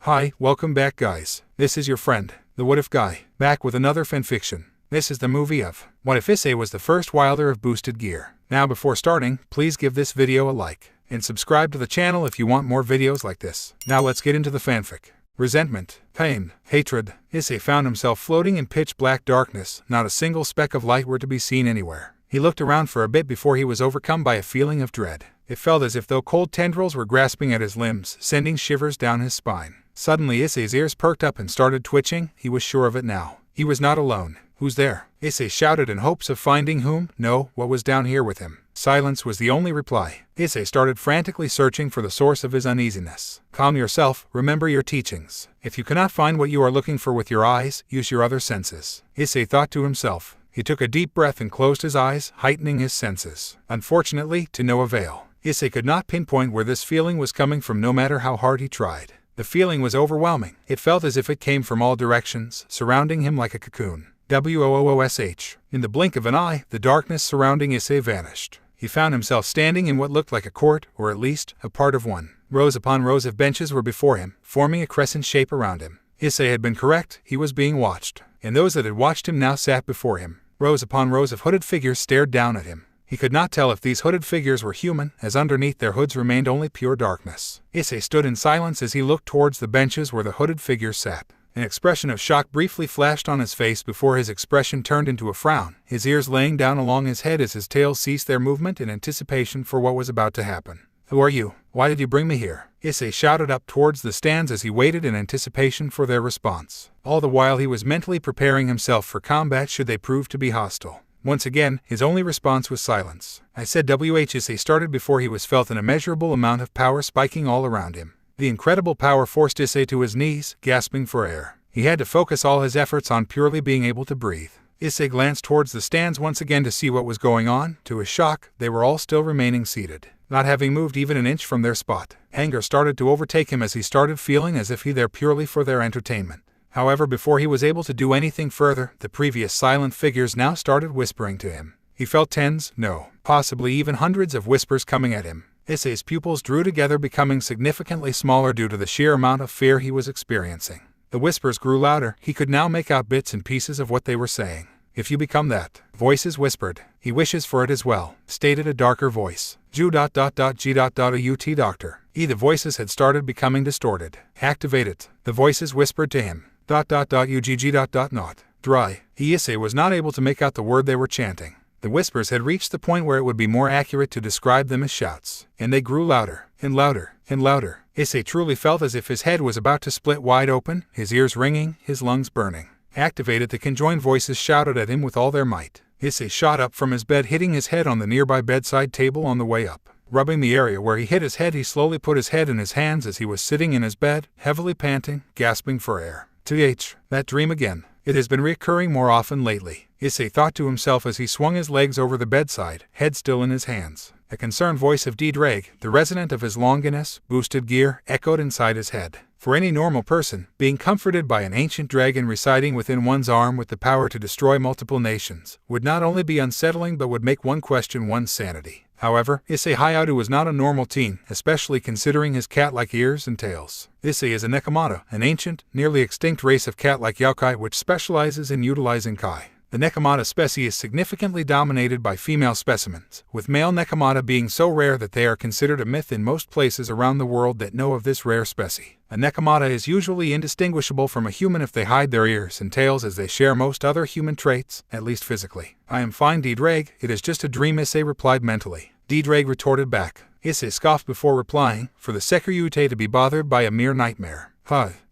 Hi, welcome back guys. This is your friend, the What If Guy, back with another fanfiction. This is the movie of What If Issei was the first Weilder of Boosted Gear. Now before starting, please give this video a like, and subscribe to the channel if you want more videos like this. Now let's get into the fanfic. Resentment, pain, hatred. Issei found himself floating in pitch black darkness, not a single speck of light were to be seen anywhere. He looked around for a bit before he was overcome by a feeling of dread. It felt as if though cold tendrils were grasping at his limbs, sending shivers down his spine. Suddenly Issei's ears perked up and started twitching. He was sure of it now. He was not alone. Who's there? Issei shouted in hopes of finding whom? No, what was down here with him? Silence was the only reply. Issei started frantically searching for the source of his uneasiness. Calm yourself, remember your teachings. If you cannot find what you are looking for with your eyes, use your other senses. Issei thought to himself. He took a deep breath and closed his eyes, heightening his senses. Unfortunately, to no avail. Issei could not pinpoint where this feeling was coming from no matter how hard he tried. The feeling was overwhelming. It felt as if it came from all directions, surrounding him like a cocoon. Woosh. In the blink of an eye, the darkness surrounding Issei vanished. He found himself standing in what looked like a court, or at least, a part of one. Rows upon rows of benches were before him, forming a crescent shape around him. Issei had been correct, he was being watched. And those that had watched him now sat before him. Rows upon rows of hooded figures stared down at him. He could not tell if these hooded figures were human, as underneath their hoods remained only pure darkness. Issei stood in silence as he looked towards the benches where the hooded figures sat. An expression of shock briefly flashed on his face before his expression turned into a frown, his ears laying down along his head as his tails ceased their movement in anticipation for what was about to happen. Who are you? Why did you bring me here? Issei shouted up towards the stands as he waited in anticipation for their response. All the while he was mentally preparing himself for combat should they prove to be hostile. Once again, his only response was silence. I said Issei started before he was felt an immeasurable amount of power spiking all around him. The incredible power forced Issei to his knees, gasping for air. He had to focus all his efforts on purely being able to breathe. Issei glanced towards the stands once again to see what was going on. To his shock, they were all still remaining seated, not having moved even an inch from their spot. Anger started to overtake him as he started feeling as if he there purely for their entertainment. However, before he was able to do anything further, the previous silent figures now started whispering to him. He felt tens, no, possibly even hundreds of whispers coming at him. Issei's pupils drew together, becoming significantly smaller due to the sheer amount of fear he was experiencing. The whispers grew louder. He could now make out bits and pieces of what they were saying. If you become that, voices whispered. He wishes for it as well, stated a darker voice. G. Doctor. The voices had started becoming distorted. Activate it. The voices whispered to him. Ugg. Dry. Issei was not able to make out the word they were chanting. The whispers had reached the point where it would be more accurate to describe them as shouts, and they grew louder, and louder, and louder. Issei truly felt as if his head was about to split wide open, his ears ringing, his lungs burning. Activated, the conjoined voices shouted at him with all their might. Issei shot up from his bed, hitting his head on the nearby bedside table on the way up. Rubbing the area where he hit his head, he slowly put his head in his hands as he was sitting in his bed, heavily panting, gasping for air. That dream again. It has been recurring more often lately, Issei thought to himself as he swung his legs over the bedside, head still in his hands. A concerned voice of Dreg, the resident of his Longinus Boosted Gear, echoed inside his head. For any normal person, being comforted by an ancient dragon residing within one's arm with the power to destroy multiple nations, would not only be unsettling but would make one question one's sanity. However, Issei Hyoudou was not a normal teen, especially considering his cat-like ears and tails. Issei is a Nekomatada, an ancient, nearly extinct race of cat-like Youkai which specializes in utilizing Kai. The Nekomatada species is significantly dominated by female specimens, with male Nekomatada being so rare that they are considered a myth in most places around the world that know of this rare species. A Nekomatada is usually indistinguishable from a human if they hide their ears and tails, as they share most other human traits, at least physically. I am fine, Dreg, it is just a dream, Issei replied mentally. Dreg retorted back. Issei scoffed before replying, for the Sekiryuutei to be bothered by a mere nightmare.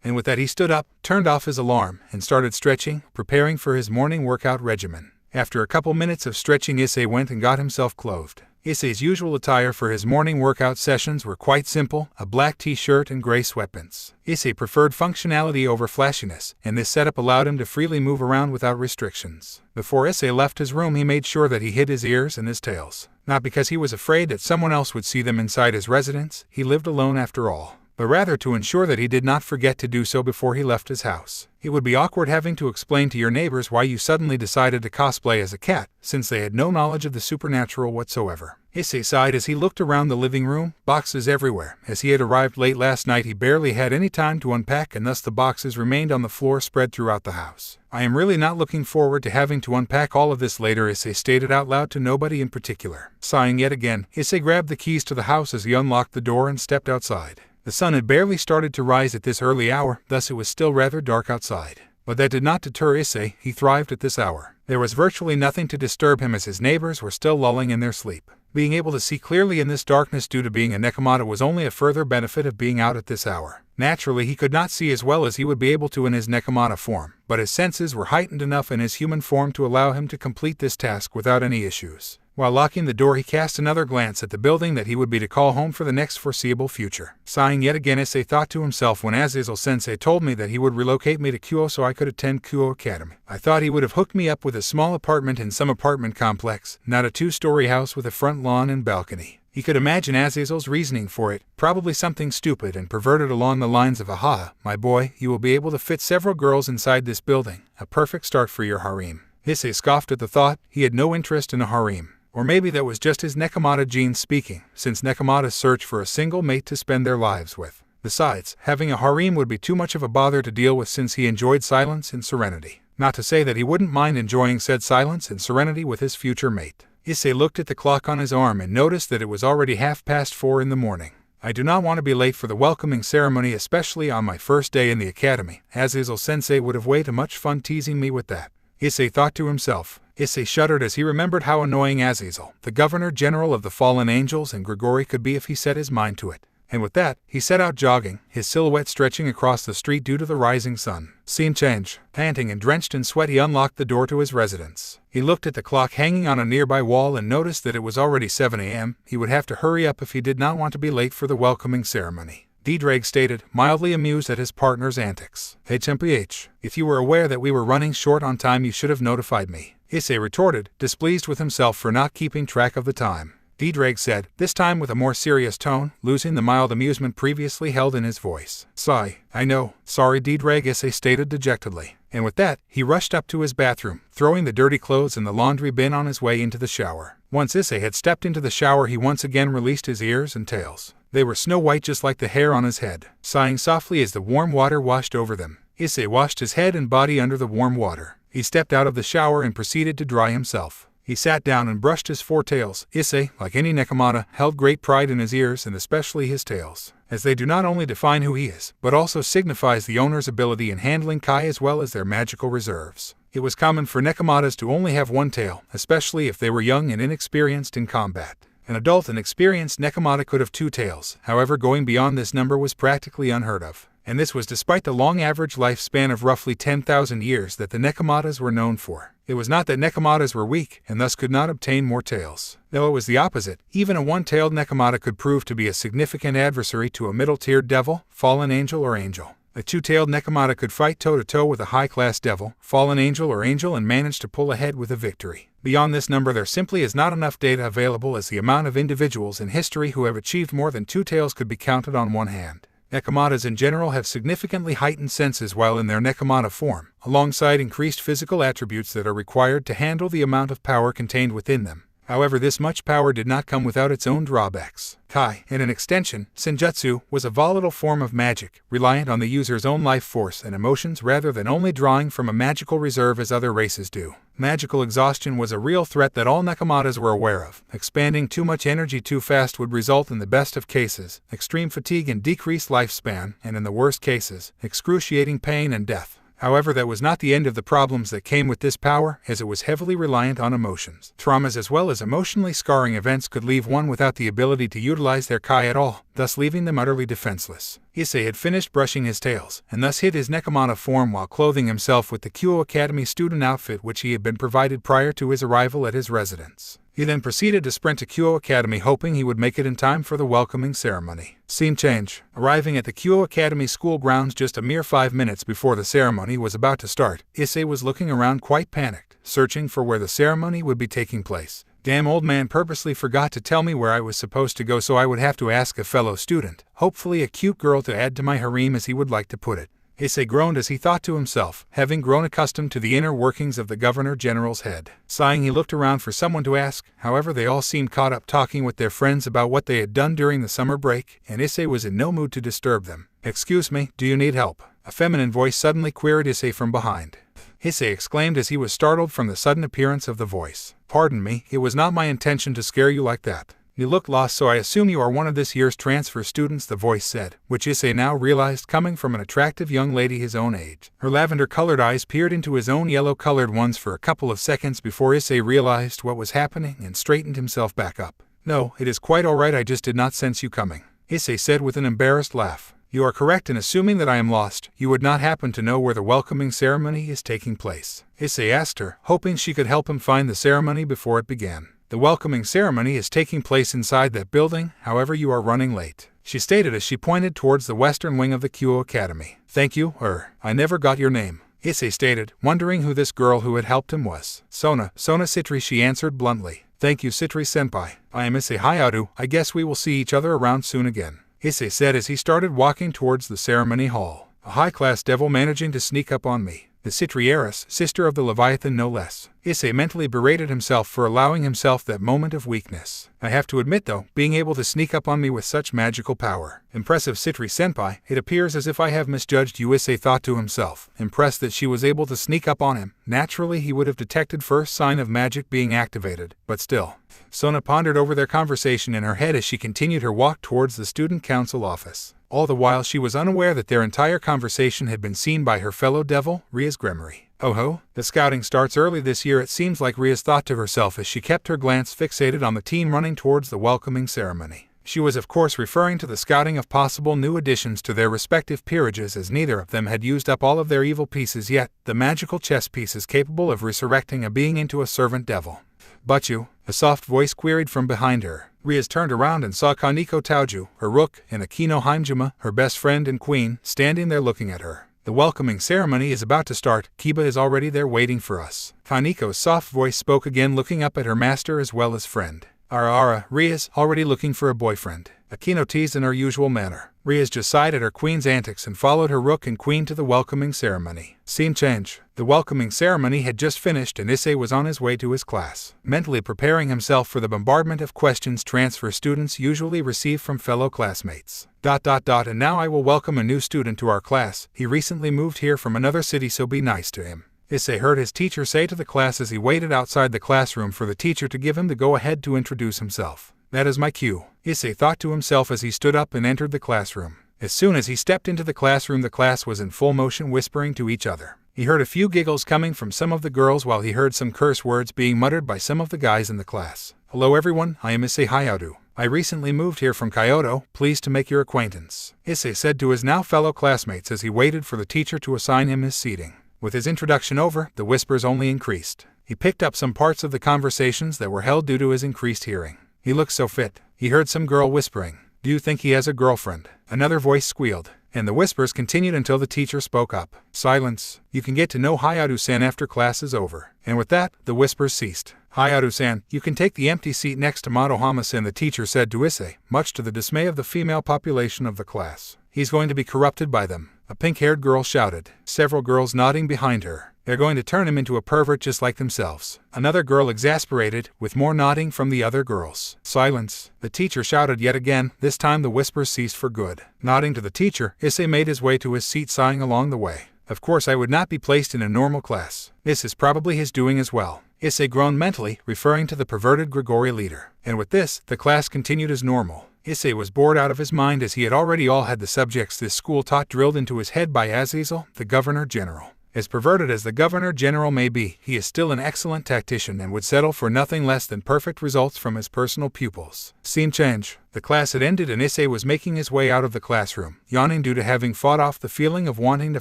And with that he stood up, turned off his alarm, and started stretching, preparing for his morning workout regimen. After a couple minutes of stretching, Issei went and got himself clothed. Issei's usual attire for his morning workout sessions were quite simple, a black t-shirt and gray sweatpants. Issei preferred functionality over flashiness, and this setup allowed him to freely move around without restrictions. Before Issei left his room, he made sure that he hid his ears and his tails. Not because he was afraid that someone else would see them inside his residence, he lived alone after all, but rather to ensure that he did not forget to do so before he left his house. It would be awkward having to explain to your neighbors why you suddenly decided to cosplay as a cat, since they had no knowledge of the supernatural whatsoever. Issei sighed as he looked around the living room, boxes everywhere. As he had arrived late last night, he barely had any time to unpack, and thus the boxes remained on the floor spread throughout the house. I am really not looking forward to having to unpack all of this later, Issei stated out loud to nobody in particular. Sighing yet again, Issei grabbed the keys to the house as he unlocked the door and stepped outside. The sun had barely started to rise at this early hour, thus it was still rather dark outside. But that did not deter Issei. He thrived at this hour. There was virtually nothing to disturb him as his neighbors were still lulling in their sleep. Being able to see clearly in this darkness due to being a Nekomata was only a further benefit of being out at this hour. Naturally, he could not see as well as he would be able to in his Nekomata form, but his senses were heightened enough in his human form to allow him to complete this task without any issues. While locking the door, he cast another glance at the building that he would be to call home for the next foreseeable future. Sighing yet again, Issei thought to himself, when Azazel sensei told me that he would relocate me to Kyo so I could attend Kyo Academy, I thought he would have hooked me up with a small apartment in some apartment complex, not a two-story house with a front lawn and balcony. He could imagine Azazel's reasoning for it, probably something stupid and perverted along the lines of, "Aha, my boy, you will be able to fit several girls inside this building, a perfect start for your harem." Issei scoffed at the thought. He had no interest in a harem. Or maybe that was just his Nekomata genes speaking, since Nekomatas search for a single mate to spend their lives with. Besides, having a harem would be too much of a bother to deal with since he enjoyed silence and serenity. Not to say that he wouldn't mind enjoying said silence and serenity with his future mate. Issei looked at the clock on his arm and noticed that it was already 4:30 in the morning. I do not want to be late for the welcoming ceremony, especially on my first day in the academy. Azazel sensei would have way too much fun teasing me with that. Issei thought to himself. Issei shuddered as he remembered how annoying Azazel, the Governor General of the Fallen Angels and Grigori, could be if he set his mind to it. And with that, he set out jogging, his silhouette stretching across the street due to the rising sun. Scene change. Panting and drenched in sweat, he unlocked the door to his residence. He looked at the clock hanging on a nearby wall and noticed that it was already 7 a.m. He would have to hurry up if he did not want to be late for the welcoming ceremony. D-Drake stated, mildly amused at his partner's antics. HMPH, if you were aware that we were running short on time, you should have notified me. Issei retorted, displeased with himself for not keeping track of the time. D-Drake said, this time with a more serious tone, losing the mild amusement previously held in his voice. Sigh. I know. Sorry, D-Drake, Issei stated dejectedly. And with that, he rushed up to his bathroom, throwing the dirty clothes in the laundry bin on his way into the shower. Once Issei had stepped into the shower, he once again released his ears and tails. They were snow white just like the hair on his head. Sighing softly as the warm water washed over them, Issei washed his head and body under the warm water. He stepped out of the shower and proceeded to dry himself. He sat down and brushed his 4 tails. Issei, like any Nekomata, held great pride in his ears and especially his tails, as they do not only define who he is, but also signifies the owner's ability in handling Kai as well as their magical reserves. It was common for Nekomatas to only have 1 tail, especially if they were young and inexperienced in combat. An adult and experienced Nekomata could have 2 tails, however going beyond this number was practically unheard of. And this was despite the long average lifespan of roughly 10,000 years that the Nekomatas were known for. It was not that Nekomatas were weak and thus could not obtain more tails. Though it was the opposite, even a 1-tailed Nekomata could prove to be a significant adversary to a middle-tiered devil, fallen angel, or angel. A 2-tailed Nekomata could fight toe-to-toe with a high-class devil, fallen angel, or angel and manage to pull ahead with a victory. Beyond this number, there simply is not enough data available, as the amount of individuals in history who have achieved more than 2 tails could be counted on one hand. Nekomatas in general have significantly heightened senses while in their Nekomata form, alongside increased physical attributes that are required to handle the amount of power contained within them. However, this much power did not come without its own drawbacks. Kai, in an extension, Senjutsu, was a volatile form of magic, reliant on the user's own life force and emotions rather than only drawing from a magical reserve as other races do. Magical exhaustion was a real threat that all Nekomatas were aware of. Expanding too much energy too fast would result in the best of cases, extreme fatigue and decreased lifespan, and in the worst cases, excruciating pain and death. However, that was not the end of the problems that came with this power, as it was heavily reliant on emotions. Traumas as well as emotionally scarring events could leave one without the ability to utilize their Kai at all, thus leaving them utterly defenseless. Issei had finished brushing his tails, and thus hid his Nekomata form while clothing himself with the Kyo Academy student outfit which he had been provided prior to his arrival at his residence. He then proceeded to sprint to Kyo Academy, hoping he would make it in time for the welcoming ceremony. Scene change. Arriving at the Kyo Academy school grounds just a mere 5 minutes before the ceremony was about to start, Issei was looking around quite panicked, searching for where the ceremony would be taking place. Damn old man purposely forgot to tell me where I was supposed to go, so I would have to ask a fellow student, hopefully a cute girl, to add to my harem, as he would like to put it. Issei groaned as he thought to himself, having grown accustomed to the inner workings of the Governor General's head. Sighing, he looked around for someone to ask, however they all seemed caught up talking with their friends about what they had done during the summer break, and Issei was in no mood to disturb them. "Excuse me, do you need help?" A feminine voice suddenly queried Issei from behind. Issei exclaimed as he was startled from the sudden appearance of the voice. "Pardon me, it was not my intention to scare you like that. You look lost, so I assume you are one of this year's transfer students," the voice said, which Issei now realized coming from an attractive young lady his own age. Her lavender-colored eyes peered into his own yellow-colored ones for a couple of seconds before Issei realized what was happening and straightened himself back up. "No, it is quite all right, I just did not sense you coming," Issei said with an embarrassed laugh. "You are correct in assuming that I am lost. You would not happen to know where the welcoming ceremony is taking place?" Issei asked her, hoping she could help him find the ceremony before it began. "The welcoming ceremony is taking place inside that building, however you are running late," she stated as she pointed towards the western wing of the Kyo Academy. "Thank you, I never got your name," Issei stated, wondering who this girl who had helped him was. Sona Citri," she answered bluntly. "Thank you, Citri-senpai. I am Issei Hyoudou. I guess we will see each other around soon again," Issei said as he started walking towards the ceremony hall. "A high-class devil managing to sneak up on me. The Citri heiress, sister of the Leviathan no less." Issei mentally berated himself for allowing himself that moment of weakness. "I have to admit though, being able to sneak up on me with such magical power. Impressive, Citri-senpai. It appears as if I have misjudged you," Issei thought to himself, impressed that she was able to sneak up on him. Naturally he would have detected first sign of magic being activated, but still. Sona pondered over their conversation in her head as she continued her walk towards the student council office. All the while she was unaware that their entire conversation had been seen by her fellow devil, Ria's Gremory. "Oh ho, the scouting starts early this year, it seems like," Ria thought to herself as she kept her glance fixated on the team running towards the welcoming ceremony. She was of course referring to the scouting of possible new additions to their respective peerages, as neither of them had used up all of their evil pieces yet, the magical chess pieces capable of resurrecting a being into a servant devil. "But you?" a soft voice queried from behind her. Rias turned around and saw Koneko Taoju, her rook, and Akino Himejima, her best friend and queen, standing there looking at her. "The welcoming ceremony is about to start. Kiba is already there waiting for us." Koneko's soft voice spoke again, looking up at her master as well as friend. Ara, Rias, already looking for a boyfriend." Akino teased in her usual manner. Rias just sighed at her queen's antics and followed her rook and queen to the welcoming ceremony. Scene change. The welcoming ceremony had just finished and Issei was on his way to his class, mentally preparing himself for the bombardment of questions transfer students usually receive from fellow classmates. And now I will welcome a new student to our class. He recently moved here from another city, so be nice to him," Issei heard his teacher say to the class as he waited outside the classroom for the teacher to give him the go-ahead to introduce himself. "That is my cue," Issei thought to himself as he stood up and entered the classroom. As soon as he stepped into the classroom, the class was in full motion, whispering to each other. He heard a few giggles coming from some of the girls, while he heard some curse words being muttered by some of the guys in the class. "Hello everyone, I am Issei Hyoudou. I recently moved here from Kyoto, pleased to make your acquaintance," Issei said to his now fellow classmates as he waited for the teacher to assign him his seating. With his introduction over, the whispers only increased. He picked up some parts of the conversations that were held due to his increased hearing. "He looks so fit," he heard some girl whispering. "Do you think he has a girlfriend?" Another voice squealed, and the whispers continued until the teacher spoke up. "Silence. You can get to know Hyoudou-san after class is over." And with that, the whispers ceased. "Hyoudou-san, you can take the empty seat next to Madohama-san," the teacher said to Issei, much to the dismay of the female population of the class. "He's going to be corrupted by them," a pink-haired girl shouted, several girls nodding behind her. "They're going to turn him into a pervert just like themselves," another girl exasperated, with more nodding from the other girls. "Silence," the teacher shouted yet again. This time the whispers ceased for good. Nodding to the teacher, Issei made his way to his seat, sighing along the way. "Of course I would not be placed in a normal class. This is probably his doing as well," Issei groaned mentally, referring to the perverted Grigori leader. And with this, the class continued as normal. Issei was bored out of his mind as he had already all had the subjects this school taught drilled into his head by Azazel, the Governor General. As perverted as the Governor General may be, he is still an excellent tactician and would settle for nothing less than perfect results from his personal pupils. Scene change. The class had ended and Issei was making his way out of the classroom, yawning due to having fought off the feeling of wanting to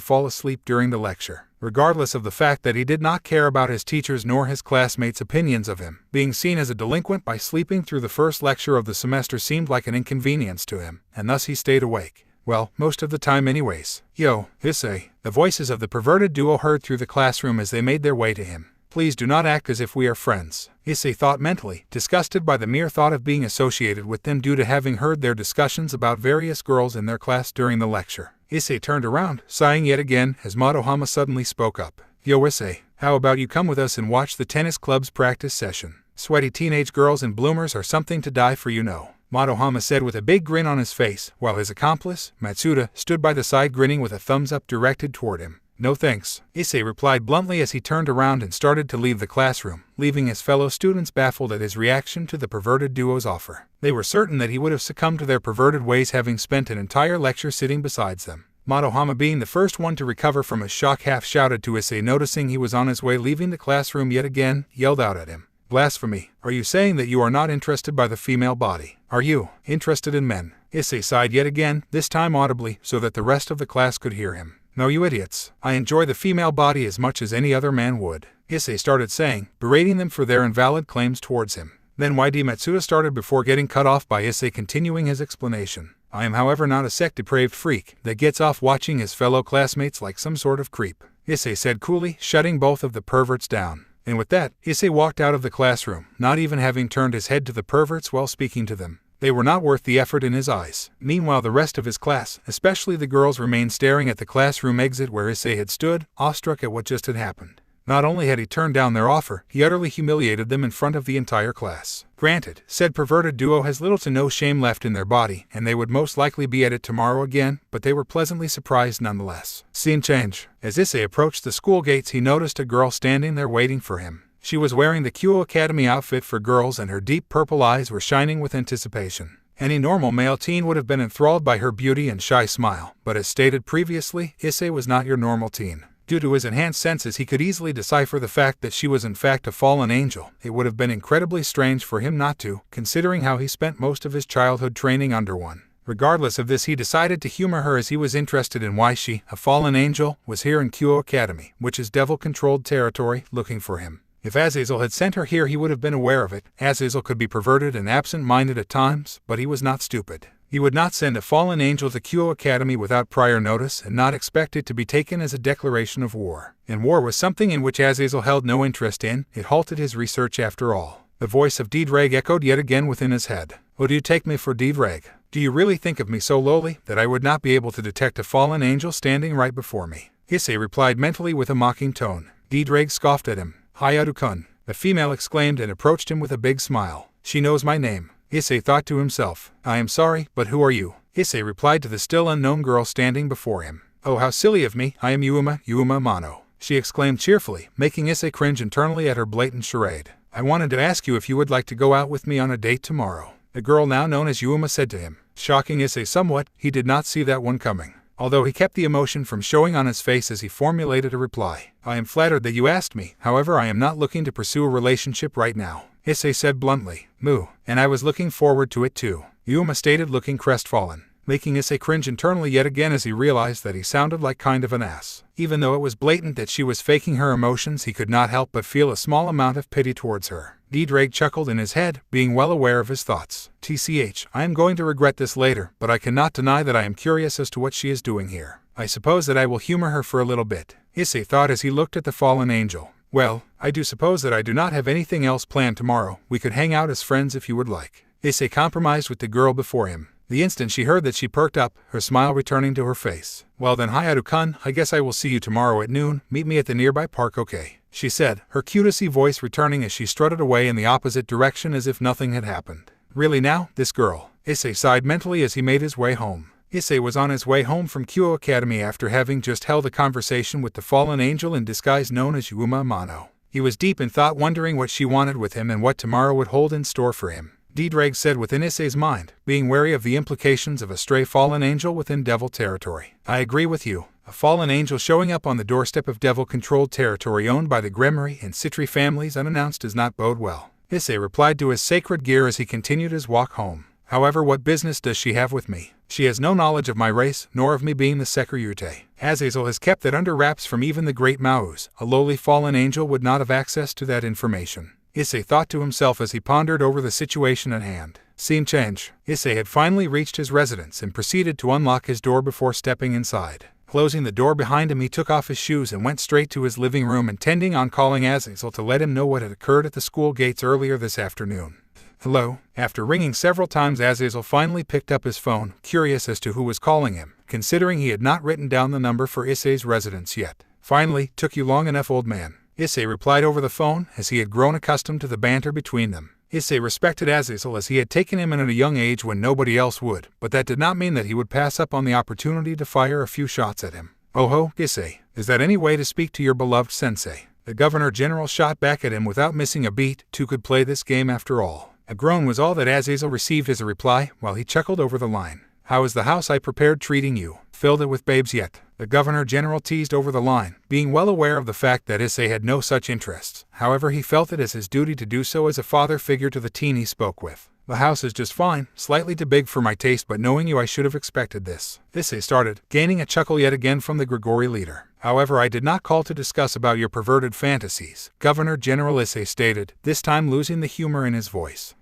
fall asleep during the lecture. Regardless of the fact that he did not care about his teachers nor his classmates' opinions of him, being seen as a delinquent by sleeping through the first lecture of the semester seemed like an inconvenience to him, and thus he stayed awake. Well, most of the time anyways. "Yo, Issei," the voices of the perverted duo heard through the classroom as they made their way to him. Please do not act as if we are friends, Issei thought mentally, disgusted by the mere thought of being associated with them due to having heard their discussions about various girls in their class during the lecture. Issei turned around, sighing yet again, as Madohama suddenly spoke up. Yo Issei, how about you come with us and watch the tennis club's practice session? Sweaty teenage girls and bloomers are something to die for, you know, Madohama said with a big grin on his face, while his accomplice, Matsuda, stood by the side grinning with a thumbs up directed toward him. No thanks, Issei replied bluntly as he turned around and started to leave the classroom, leaving his fellow students baffled at his reaction to the perverted duo's offer. They were certain that he would have succumbed to their perverted ways, having spent an entire lecture sitting beside them. Madohama, being the first one to recover from his shock, half shouted to Issei, noticing he was on his way leaving the classroom yet again, yelled out at him. Blasphemy! Are you saying that you are not interested by the female body? Are you interested in men? Issei sighed yet again, this time audibly, so that the rest of the class could hear him. No, you idiots. I enjoy the female body as much as any other man would, Issei started saying, berating them for their invalid claims towards him. Then YD Matsuda started before getting cut off by Issei, continuing his explanation. I am, however, not a sex-depraved freak that gets off watching his fellow classmates like some sort of creep, Issei said coolly, shutting both of the perverts down. And with that, Issei walked out of the classroom, not even having turned his head to the perverts while speaking to them. They were not worth the effort in his eyes. Meanwhile, the rest of his class, especially the girls, remained staring at the classroom exit where Issei had stood, awestruck at what just had happened. Not only had he turned down their offer, he utterly humiliated them in front of the entire class. Granted, said perverted duo has little to no shame left in their body, and they would most likely be at it tomorrow again, but they were pleasantly surprised nonetheless. Scene change. As Issei approached the school gates, he noticed a girl standing there waiting for him. She was wearing the Kyo Academy outfit for girls, and her deep purple eyes were shining with anticipation. Any normal male teen would have been enthralled by her beauty and shy smile, but as stated previously, Issei was not your normal teen. Due to his enhanced senses, he could easily decipher the fact that she was in fact a fallen angel. It would have been incredibly strange for him not to, considering how he spent most of his childhood training under one. Regardless of this, he decided to humor her as he was interested in why she, a fallen angel, was here in Kyo Academy, which is devil-controlled territory, looking for him. If Azazel had sent her here, he would have been aware of it. Azazel could be perverted and absent-minded at times, but he was not stupid. He would not send a fallen angel to Kyo Academy without prior notice and not expect it to be taken as a declaration of war. And war was something in which Azazel held no interest in. It halted his research after all. The voice of Deedrag echoed yet again within his head. Oh, do you take me for Deedrag? Do you really think of me so lowly that I would not be able to detect a fallen angel standing right before me? Issei replied mentally with a mocking tone. Deedrag scoffed at him. Hyoudou-kun, the female exclaimed and approached him with a big smile. She knows my name. Issei thought to himself. I am sorry, but who are you? Issei replied to the still unknown girl standing before him. Oh, how silly of me. I am Yuma Mano, she exclaimed cheerfully, making Issei cringe internally at her blatant charade. I wanted to ask you if you would like to go out with me on a date tomorrow, the girl now known as Yuma said to him. Shocking Issei somewhat, he did not see that one coming, although he kept the emotion from showing on his face as he formulated a reply. I am flattered that you asked me, however I am not looking to pursue a relationship right now, Issei said bluntly. Moo, and I was looking forward to it too, Yuma stated, looking crestfallen, making Issei cringe internally yet again as he realized that he sounded like kind of an ass. Even though it was blatant that she was faking her emotions, he could not help but feel a small amount of pity towards her. Deedrag chuckled in his head, being well aware of his thoughts. TCH, I am going to regret this later, but I cannot deny that I am curious as to what she is doing here. I suppose that I will humor her for a little bit, Issei thought as he looked at the fallen angel. Well, I do suppose that I do not have anything else planned tomorrow. We could hang out as friends if you would like. Issei compromised with the girl before him. The instant she heard that, she perked up, her smile returning to her face. Well then, Hyoudou-kun, I guess I will see you tomorrow at noon. Meet me at the nearby park, okay? She said, her cutesy voice returning as she strutted away in the opposite direction as if nothing had happened. Really now, this girl? Issei sighed mentally as he made his way home. Issei was on his way home from Kyo Academy after having just held a conversation with the fallen angel in disguise known as Yuma Mano. He was deep in thought, wondering what she wanted with him and what tomorrow would hold in store for him. Deedrag said within Issei's mind, being wary of the implications of a stray fallen angel within devil territory. I agree with you. A fallen angel showing up on the doorstep of devil-controlled territory owned by the Grimoire and Citri families unannounced does not bode well, Issei replied to his sacred gear as he continued his walk home. However, what business does she have with me? She has no knowledge of my race, nor of me being the Sekiryuutei. Azazel has kept that under wraps from even the great Maus. A lowly fallen angel would not have access to that information, Issei thought to himself as he pondered over the situation at hand. Scene change. Issei had finally reached his residence and proceeded to unlock his door before stepping inside. Closing the door behind him, he took off his shoes and went straight to his living room, intending on calling Azazel to let him know what had occurred at the school gates earlier this afternoon. Hello? After ringing several times, Azazel finally picked up his phone, curious as to who was calling him, considering he had not written down the number for Issei's residence yet. Finally, took you long enough, old man. Issei replied over the phone, as he had grown accustomed to the banter between them. Issei respected Azazel as he had taken him in at a young age when nobody else would, but that did not mean that he would pass up on the opportunity to fire a few shots at him. Oh ho, Issei, is that any way to speak to your beloved sensei? The Governor General shot back at him without missing a beat. Two could play this game after all. A groan was all that Azazel received as a reply, while he chuckled over the line. How is the house I prepared treating you? Filled it with babes yet? The Governor General teased over the line, being well aware of the fact that Issei had no such interests. However, he felt it as his duty to do so as a father figure to the teen he spoke with. The house is just fine, slightly too big for my taste, but knowing you I should have expected this. Issei started, gaining a chuckle yet again from the Grigori leader. However, I did not call to discuss about your perverted fantasies, Governor General Issei stated, this time losing the humor in his voice.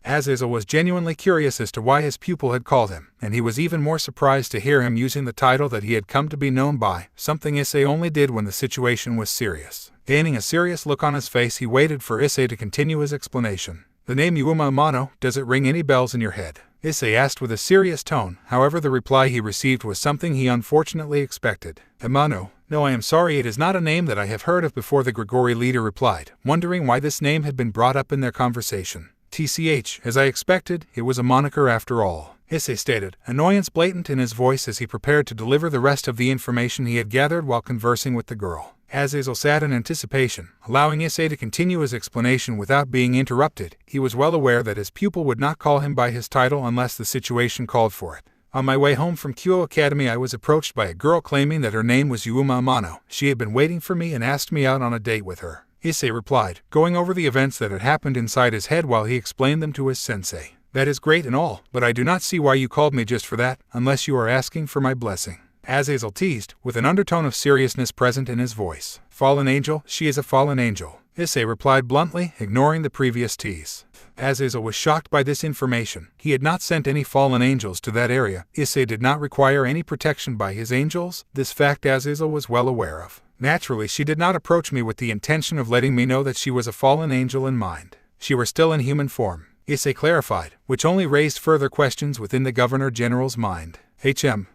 Azazel was genuinely curious as to why his pupil had called him, and he was even more surprised to hear him using the title that he had come to be known by, something Issei only did when the situation was serious. Gaining a serious look on his face, he waited for Issei to continue his explanation. The name Yuma, does it ring any bells in your head? Issei asked with a serious tone. However, the reply he received was something he unfortunately expected. Amano? No, I am sorry, it is not a name that I have heard of before, the Grigori leader replied, wondering why this name had been brought up in their conversation. TCH, as I expected, it was a moniker after all, Issei stated, annoyance blatant in his voice as he prepared to deliver the rest of the information he had gathered while conversing with the girl. Azazel sat in anticipation, allowing Issei to continue his explanation without being interrupted. He was well aware that his pupil would not call him by his title unless the situation called for it. On my way home from Kyo Academy, I was approached by a girl claiming that her name was Yuma Amano. She had been waiting for me and asked me out on a date with her. Issei replied, going over the events that had happened inside his head while he explained them to his sensei. That is great and all, but I do not see why you called me just for that, unless you are asking for my blessing. Azazel teased, with an undertone of seriousness present in his voice. Fallen angel, she is a fallen angel, Issei replied bluntly, ignoring the previous tease. Azazel was shocked by this information. He had not sent any fallen angels to that area. Issei did not require any protection by his angels. This fact Azazel was well aware of. Naturally, she did not approach me with the intention of letting me know that she was a fallen angel in mind. She were still in human form, Issei clarified, which only raised further questions within the Governor General's mind.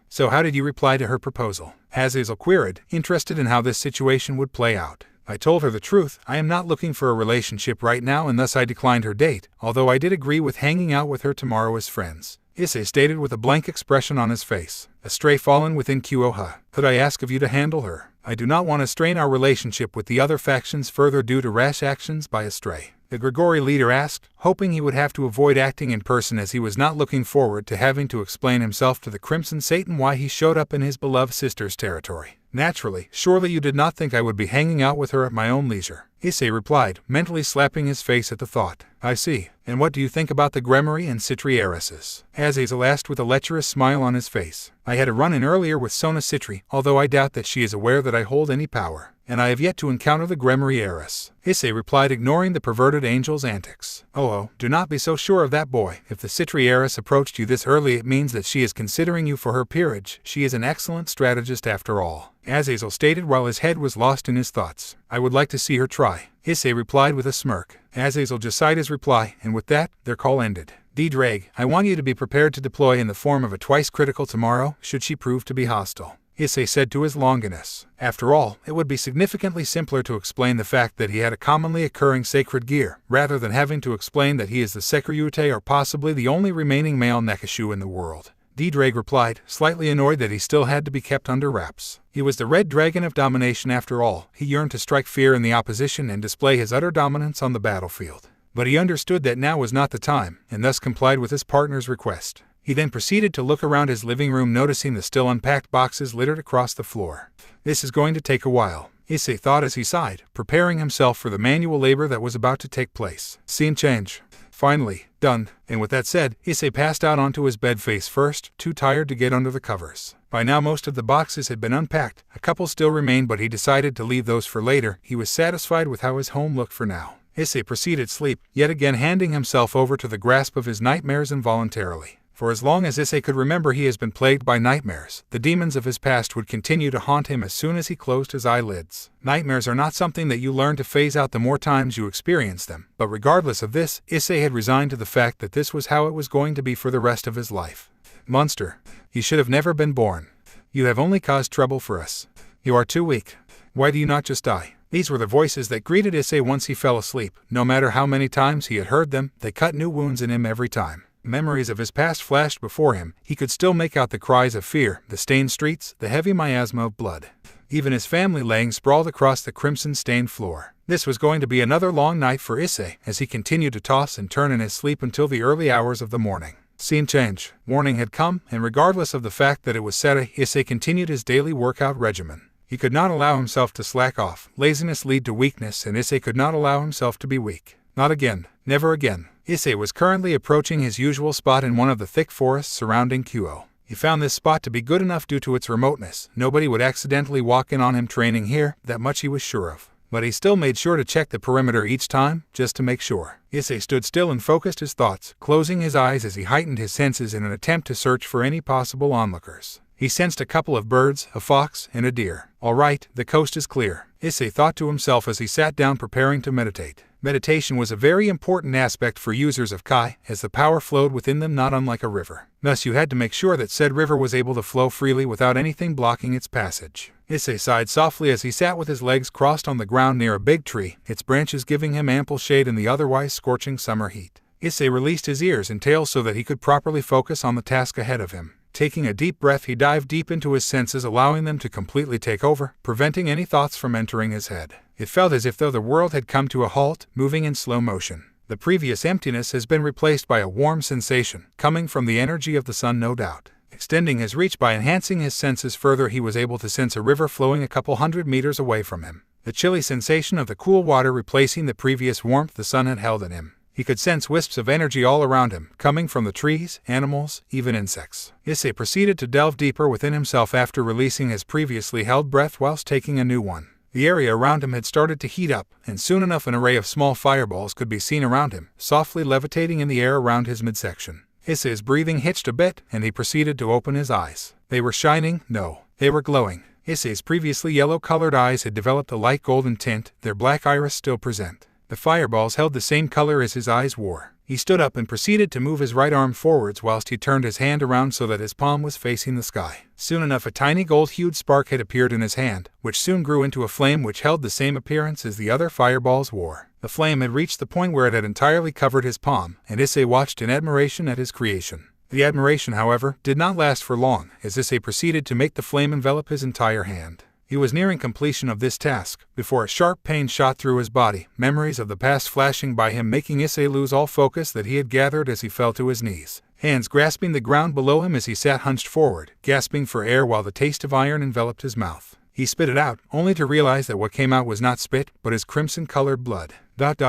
So how did you reply to her proposal? Azazel queried, interested in how this situation would play out. I told her the truth. I am not looking for a relationship right now, and thus I declined her date, although I did agree with hanging out with her tomorrow as friends, Issei stated with a blank expression on his face. A stray fallen within Kyoha. Could I ask of you to handle her? I do not want to strain our relationship with the other factions further due to rash actions by a stray, the Grigori leader asked, hoping he would have to avoid acting in person as he was not looking forward to having to explain himself to the Crimson Satan why he showed up in his beloved sister's territory. Naturally, surely you did not think I would be hanging out with her at my own leisure, Issei replied, mentally slapping his face at the thought. I see. And what do you think about the Gremmery and Citri heiresses? Azazel asked with a lecherous smile on his face. I had a run-in earlier with Sona Citri, although I doubt that she is aware that I hold any power, and I have yet to encounter the Gremmery heiress, Issei replied, ignoring the perverted angel's antics. Oh, do not be so sure of that, boy. If the Citri heiress approached you this early, it means that she is considering you for her peerage. She is an excellent strategist after all, Azazel stated while his head was lost in his thoughts. I would like to see her try, Issei replied with a smirk. Azazel just sighed his reply, and with that, their call ended. D-Drag, I want you to be prepared to deploy in the form of a twice critical tomorrow, should she prove to be hostile, Issei said to his Longinus. After all, it would be significantly simpler to explain the fact that he had a commonly occurring sacred gear, rather than having to explain that he is the Sekiryuutei or possibly the only remaining male Nekoshou in the world. D-Drag replied, slightly annoyed that he still had to be kept under wraps. He was the Red Dragon of Domination after all. He yearned to strike fear in the opposition and display his utter dominance on the battlefield. But he understood that now was not the time, and thus complied with his partner's request. He then proceeded to look around his living room, noticing the still unpacked boxes littered across the floor. This is going to take a while, Issei thought as he sighed, preparing himself for the manual labor that was about to take place. Scene change. Finally, done, and with that said, Issei passed out onto his bed face first, too tired to get under the covers. By now most of the boxes had been unpacked. A couple still remained, but he decided to leave those for later. He was satisfied with how his home looked for now. Issei proceeded sleep, yet again handing himself over to the grasp of his nightmares involuntarily. For as long as Issei could remember, he has been plagued by nightmares. The demons of his past would continue to haunt him as soon as he closed his eyelids. Nightmares are not something that you learn to phase out the more times you experience them, but regardless of this, Issei had resigned to the fact that this was how it was going to be for the rest of his life. Monster. You should have never been born. You have only caused trouble for us. You are too weak. Why do you not just die? These were the voices that greeted Issei once he fell asleep. No matter how many times he had heard them, they cut new wounds in him every time. Memories of his past flashed before him. He could still make out the cries of fear, the stained streets, the heavy miasma of blood. Even his family laying sprawled across the crimson-stained floor. This was going to be another long night for Issei, as he continued to toss and turn in his sleep until the early hours of the morning. Scene change. Morning had come, and regardless of the fact that it was Saturday, Issei continued his daily workout regimen. He could not allow himself to slack off. Laziness lead to weakness, and Issei could not allow himself to be weak. Not again. Never again. Issei was currently approaching his usual spot in one of the thick forests surrounding Kyoto. He found this spot to be good enough due to its remoteness. Nobody would accidentally walk in on him training here, that much he was sure of. But he still made sure to check the perimeter each time, just to make sure. Issei stood still and focused his thoughts, closing his eyes as he heightened his senses in an attempt to search for any possible onlookers. He sensed a couple of birds, a fox, and a deer. All right, the coast is clear, Issei thought to himself as he sat down preparing to meditate. Meditation was a very important aspect for users of Kai, as the power flowed within them not unlike a river. Thus you had to make sure that said river was able to flow freely without anything blocking its passage. Issei sighed softly as he sat with his legs crossed on the ground near a big tree, its branches giving him ample shade in the otherwise scorching summer heat. Issei released his ears and tail so that he could properly focus on the task ahead of him. Taking a deep breath, he dived deep into his senses, allowing them to completely take over, preventing any thoughts from entering his head. It felt as if though the world had come to a halt, moving in slow motion. The previous emptiness has been replaced by a warm sensation, coming from the energy of the sun, no doubt. Extending his reach by enhancing his senses further, he was able to sense a river flowing a couple hundred meters away from him. The chilly sensation of the cool water replacing the previous warmth the sun had held in him. He could sense wisps of energy all around him, coming from the trees, animals, even insects. Issei proceeded to delve deeper within himself after releasing his previously held breath whilst taking a new one. The area around him had started to heat up, and soon enough an array of small fireballs could be seen around him, softly levitating in the air around his midsection. Issei's breathing hitched a bit, and he proceeded to open his eyes. They were shining, no, they were glowing. Issei's previously yellow-colored eyes had developed a light golden tint, their black iris still present. The fireballs held the same color as his eyes wore. He stood up and proceeded to move his right arm forwards whilst he turned his hand around so that his palm was facing the sky. Soon enough a tiny gold-hued spark had appeared in his hand, which soon grew into a flame which held the same appearance as the other fireballs wore. The flame had reached the point where it had entirely covered his palm, and Issei watched in admiration at his creation. The admiration, however, did not last for long, as Issei proceeded to make the flame envelop his entire hand. He was nearing completion of this task, before a sharp pain shot through his body, memories of the past flashing by him, making Issei lose all focus that he had gathered as he fell to his knees. Hands grasping the ground below him as he sat hunched forward, gasping for air while the taste of iron enveloped his mouth. He spit it out, only to realize that what came out was not spit, but his crimson-colored blood.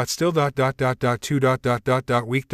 Still weak.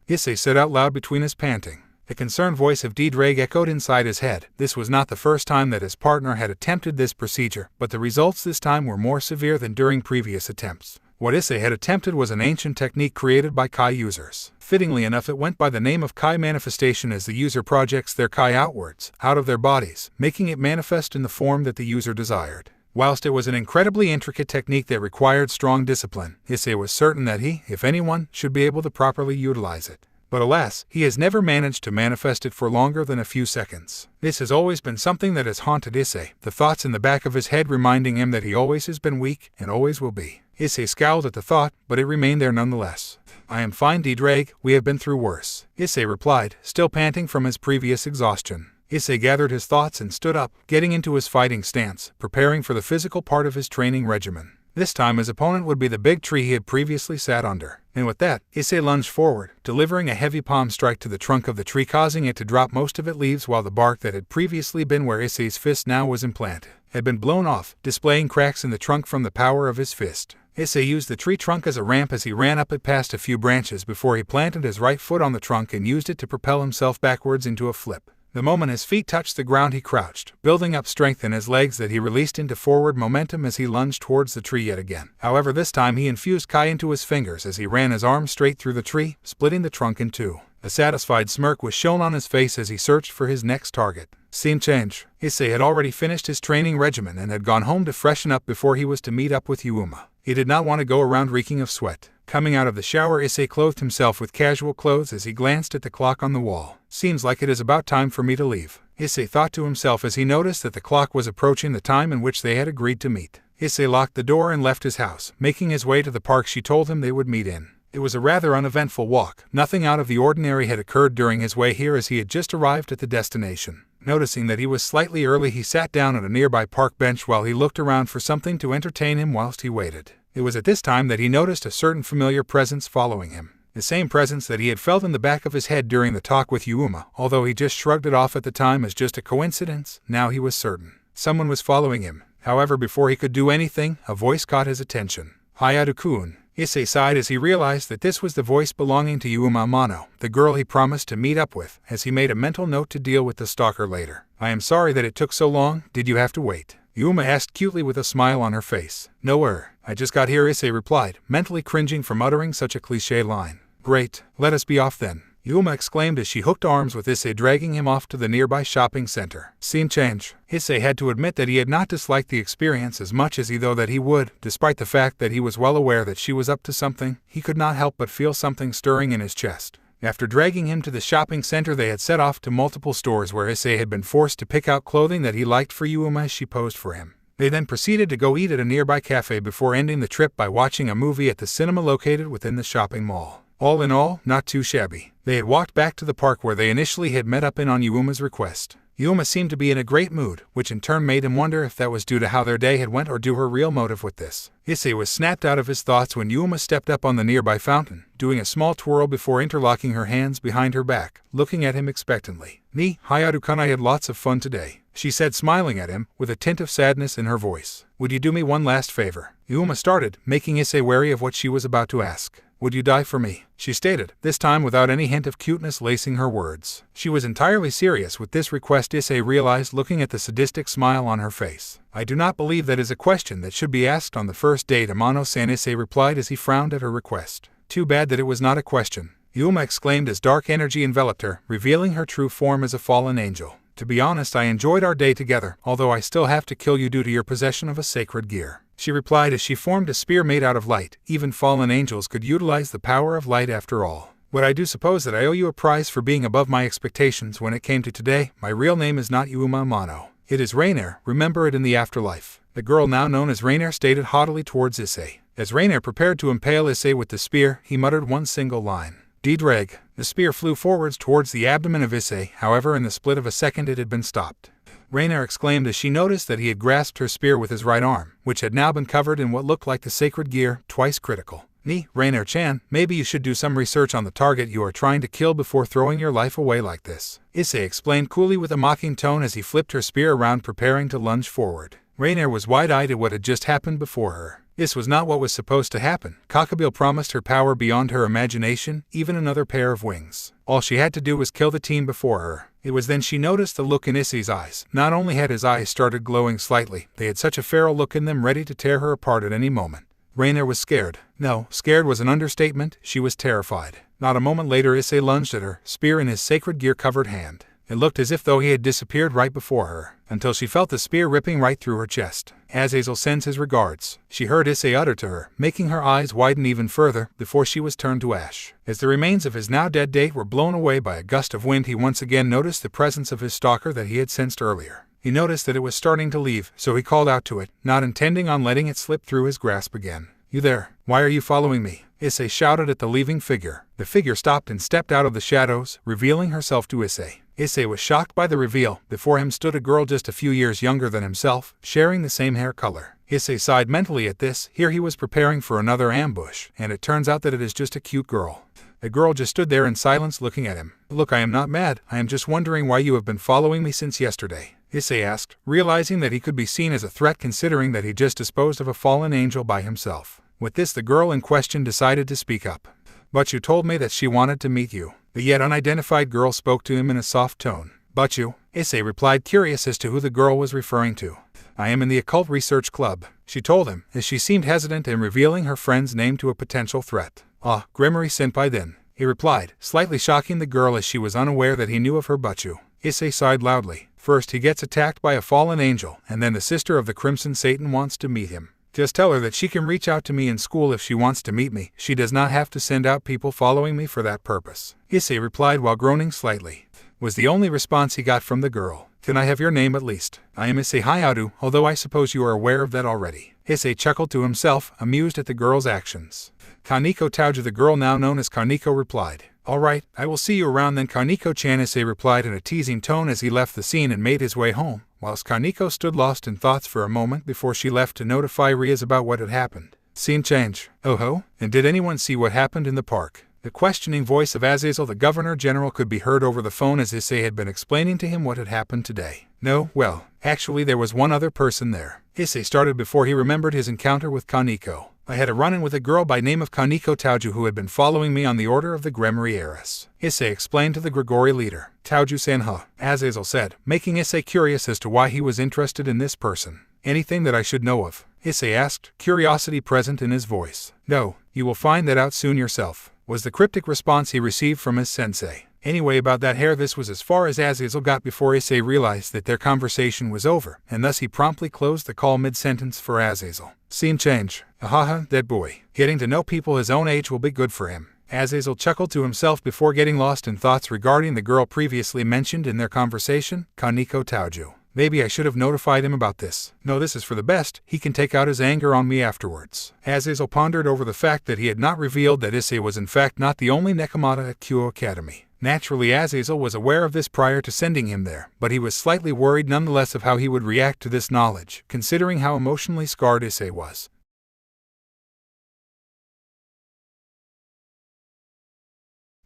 Issei said out loud between his panting. The concerned voice of D-Drag echoed inside his head. This was not the first time that his partner had attempted this procedure, but the results this time were more severe than during previous attempts. What Issei had attempted was an ancient technique created by Kai users. Fittingly enough, it went by the name of Kai manifestation, as the user projects their Kai outwards, out of their bodies, making it manifest in the form that the user desired. Whilst it was an incredibly intricate technique that required strong discipline, Issei was certain that he, if anyone, should be able to properly utilize it. But alas, he has never managed to manifest it for longer than a few seconds. This has always been something that has haunted Issei, the thoughts in the back of his head reminding him that he always has been weak and always will be. Issei scowled at the thought, but it remained there nonetheless. I am fine, D-Drag, we have been through worse, Issei replied, still panting from his previous exhaustion. Issei gathered his thoughts and stood up, getting into his fighting stance, preparing for the physical part of his training regimen. This time his opponent would be the big tree he had previously sat under. And with that, Issei lunged forward, delivering a heavy palm strike to the trunk of the tree, causing it to drop most of its leaves, while the bark that had previously been where Issei's fist now was implanted had been blown off, displaying cracks in the trunk from the power of his fist. Issei used the tree trunk as a ramp as he ran up it past a few branches before he planted his right foot on the trunk and used it to propel himself backwards into a flip. The moment his feet touched the ground, he crouched, building up strength in his legs that he released into forward momentum as he lunged towards the tree yet again. However, this time he infused Kai into his fingers as he ran his arm straight through the tree, splitting the trunk in two. A satisfied smirk was shown on his face as he searched for his next target. Scene change. Issei had already finished his training regimen and had gone home to freshen up before he was to meet up with Yuma. He did not want to go around reeking of sweat. Coming out of the shower, Issei clothed himself with casual clothes as he glanced at the clock on the wall. Seems like it is about time for me to leave, Issei thought to himself as he noticed that the clock was approaching the time in which they had agreed to meet. Issei locked the door and left his house, making his way to the park she told him they would meet in. It was a rather uneventful walk. Nothing out of the ordinary had occurred during his way here as he had just arrived at the destination. Noticing that he was slightly early, he sat down at a nearby park bench while he looked around for something to entertain him whilst he waited. It was at this time that he noticed a certain familiar presence following him. The same presence that he had felt in the back of his head during the talk with Yuma, although he just shrugged it off at the time as just a coincidence. Now he was certain. Someone was following him. However, before he could do anything, a voice caught his attention. Hyoudou-kun. Issei sighed as he realized that this was the voice belonging to Yuma Amano, the girl he promised to meet up with, as he made a mental note to deal with the stalker later. I am sorry that it took so long. Did you have to wait? Yuma asked cutely with a smile on her face. No, I just got here, Issei replied, mentally cringing from uttering such a cliché line. Great, let us be off then, Yuma exclaimed as she hooked arms with Issei, dragging him off to the nearby shopping center. Scene change. Issei had to admit that he had not disliked the experience as much as he thought that he would. Despite the fact that he was well aware that she was up to something, he could not help but feel something stirring in his chest. After dragging him to the shopping center, they had set off to multiple stores where Issei had been forced to pick out clothing that he liked for Yuma as she posed for him. They then proceeded to go eat at a nearby cafe before ending the trip by watching a movie at the cinema located within the shopping mall. All in all, not too shabby. They had walked back to the park where they initially had met up in on Yuma's request. Yuma seemed to be in a great mood, which in turn made him wonder if that was due to how their day had went or due her real motive with this. Issei was snapped out of his thoughts when Yuma stepped up on the nearby fountain, doing a small twirl before interlocking her hands behind her back, looking at him expectantly. Ni, Hyoudou-kun, I had lots of fun today, she said, smiling at him, with a tint of sadness in her voice. Would you do me one last favor? Yuma started, making Issei wary of what she was about to ask. Would you die for me? She stated, this time without any hint of cuteness lacing her words. She was entirely serious with this request, Issei realized, looking at the sadistic smile on her face. I do not believe that is a question that should be asked on the first date, Amano-san, Issei replied as he frowned at her request. Too bad that it was not a question, Yuma exclaimed as dark energy enveloped her, revealing her true form as a fallen angel. To be honest, I enjoyed our day together, although I still have to kill you due to your possession of a sacred gear, she replied as she formed a spear made out of light. Even fallen angels could utilize the power of light after all. But I do suppose that I owe you a prize for being above my expectations when it came to today. My real name is not Yuma Amano. It is Rainier, remember it in the afterlife. The girl now known as Rainier stated haughtily towards Issei. As Rainier prepared to impale Issei with the spear, he muttered one single line. D-drag. The spear flew forwards towards the abdomen of Issei, however in the split of a second it had been stopped. Rainier exclaimed as she noticed that he had grasped her spear with his right arm, which had now been covered in what looked like the sacred gear, twice critical. Ni, Rainier-chan, maybe you should do some research on the target you are trying to kill before throwing your life away like this, Issei explained coolly with a mocking tone as he flipped her spear around preparing to lunge forward. Rainier was wide-eyed at what had just happened before her. This was not what was supposed to happen. Cockabille promised her power beyond her imagination, even another pair of wings. All she had to do was kill the team before her. It was then she noticed the look in Issei's eyes. Not only had his eyes started glowing slightly, they had such a feral look in them, ready to tear her apart at any moment. Rainier was scared. No, scared was an understatement, she was terrified. Not a moment later Issei lunged at her, spear in his sacred gear-covered hand. It looked as if though he had disappeared right before her, until she felt the spear ripping right through her chest. Azazel sends his regards, she heard Issei utter to her, making her eyes widen even further before she was turned to ash. As the remains of his now dead date were blown away by a gust of wind, he once again noticed the presence of his stalker that he had sensed earlier. He noticed that it was starting to leave, so he called out to it, not intending on letting it slip through his grasp again. You there? Why are you following me? Issei shouted at the leaving figure. The figure stopped and stepped out of the shadows, revealing herself to Issei. Issei was shocked by the reveal. Before him stood a girl just a few years younger than himself, sharing the same hair color. Issei sighed mentally at this. Here he was preparing for another ambush, and it turns out that it is just a cute girl. The girl just stood there in silence looking at him. Look, I am not mad. I am just wondering why you have been following me since yesterday, Issei asked, realizing that he could be seen as a threat considering that he just disposed of a fallen angel by himself. With this, the girl in question decided to speak up. But you told me that she wanted to meet you. The yet unidentified girl spoke to him in a soft tone. But you? Issei replied, curious as to who the girl was referring to. I am in the Occult Research Club, she told him, as she seemed hesitant in revealing her friend's name to a potential threat. Ah, Grimory Senpai then. he replied, slightly shocking the girl as she was unaware that he knew of her butchu. Issei sighed loudly. First he gets attacked by a fallen angel, and then the sister of the Crimson Satan wants to meet him. Just tell her that she can reach out to me in school if she wants to meet me. She does not have to send out people following me for that purpose. Issei replied while groaning slightly. Was the only response he got from the girl. Can I have your name at least? I am Issei Hyoudou, although I suppose you are aware of that already. Issei chuckled to himself, amused at the girl's actions. Koneko, the girl now known as Koneko, replied. All right, I will see you around then, Koneko-chan. Issei replied in a teasing tone as he left the scene and made his way home, whilst Koneko stood lost in thoughts for a moment before she left to notify Rias about what had happened. Scene change. Oh ho? And did anyone see what happened in the park? The questioning voice of Azazel, the Governor General, could be heard over the phone as Issei had been explaining to him what had happened today. No, well, actually there was one other person there. Issei started before he remembered his encounter with Koneko. I had a run-in with a girl by name of Koneko who had been following me on the order of the Grimoire heiress. Issei explained to the Grigori leader. Tauju-san, huh? Azazel said, making Issei curious as to why he was interested in this person. Anything that I should know of? Issei asked, curiosity present in his voice. No, you will find that out soon yourself, was the cryptic response he received from his sensei. Anyway, about that hair, this was as far as Azazel got before Issei realized that their conversation was over, and thus he promptly closed the call mid-sentence for Azazel. Scene change. Ahaha, that boy. Getting to know people his own age will be good for him. Azazel chuckled to himself before getting lost in thoughts regarding the girl previously mentioned in their conversation, Koneko. Maybe I should have notified him about this. No, this is for the best. He can take out his anger on me afterwards. Azazel pondered over the fact that he had not revealed that Issei was in fact not the only Nekomatada at Kyo Academy. Naturally, Azazel was aware of this prior to sending him there, but he was slightly worried nonetheless of how he would react to this knowledge, considering how emotionally scarred Issei was.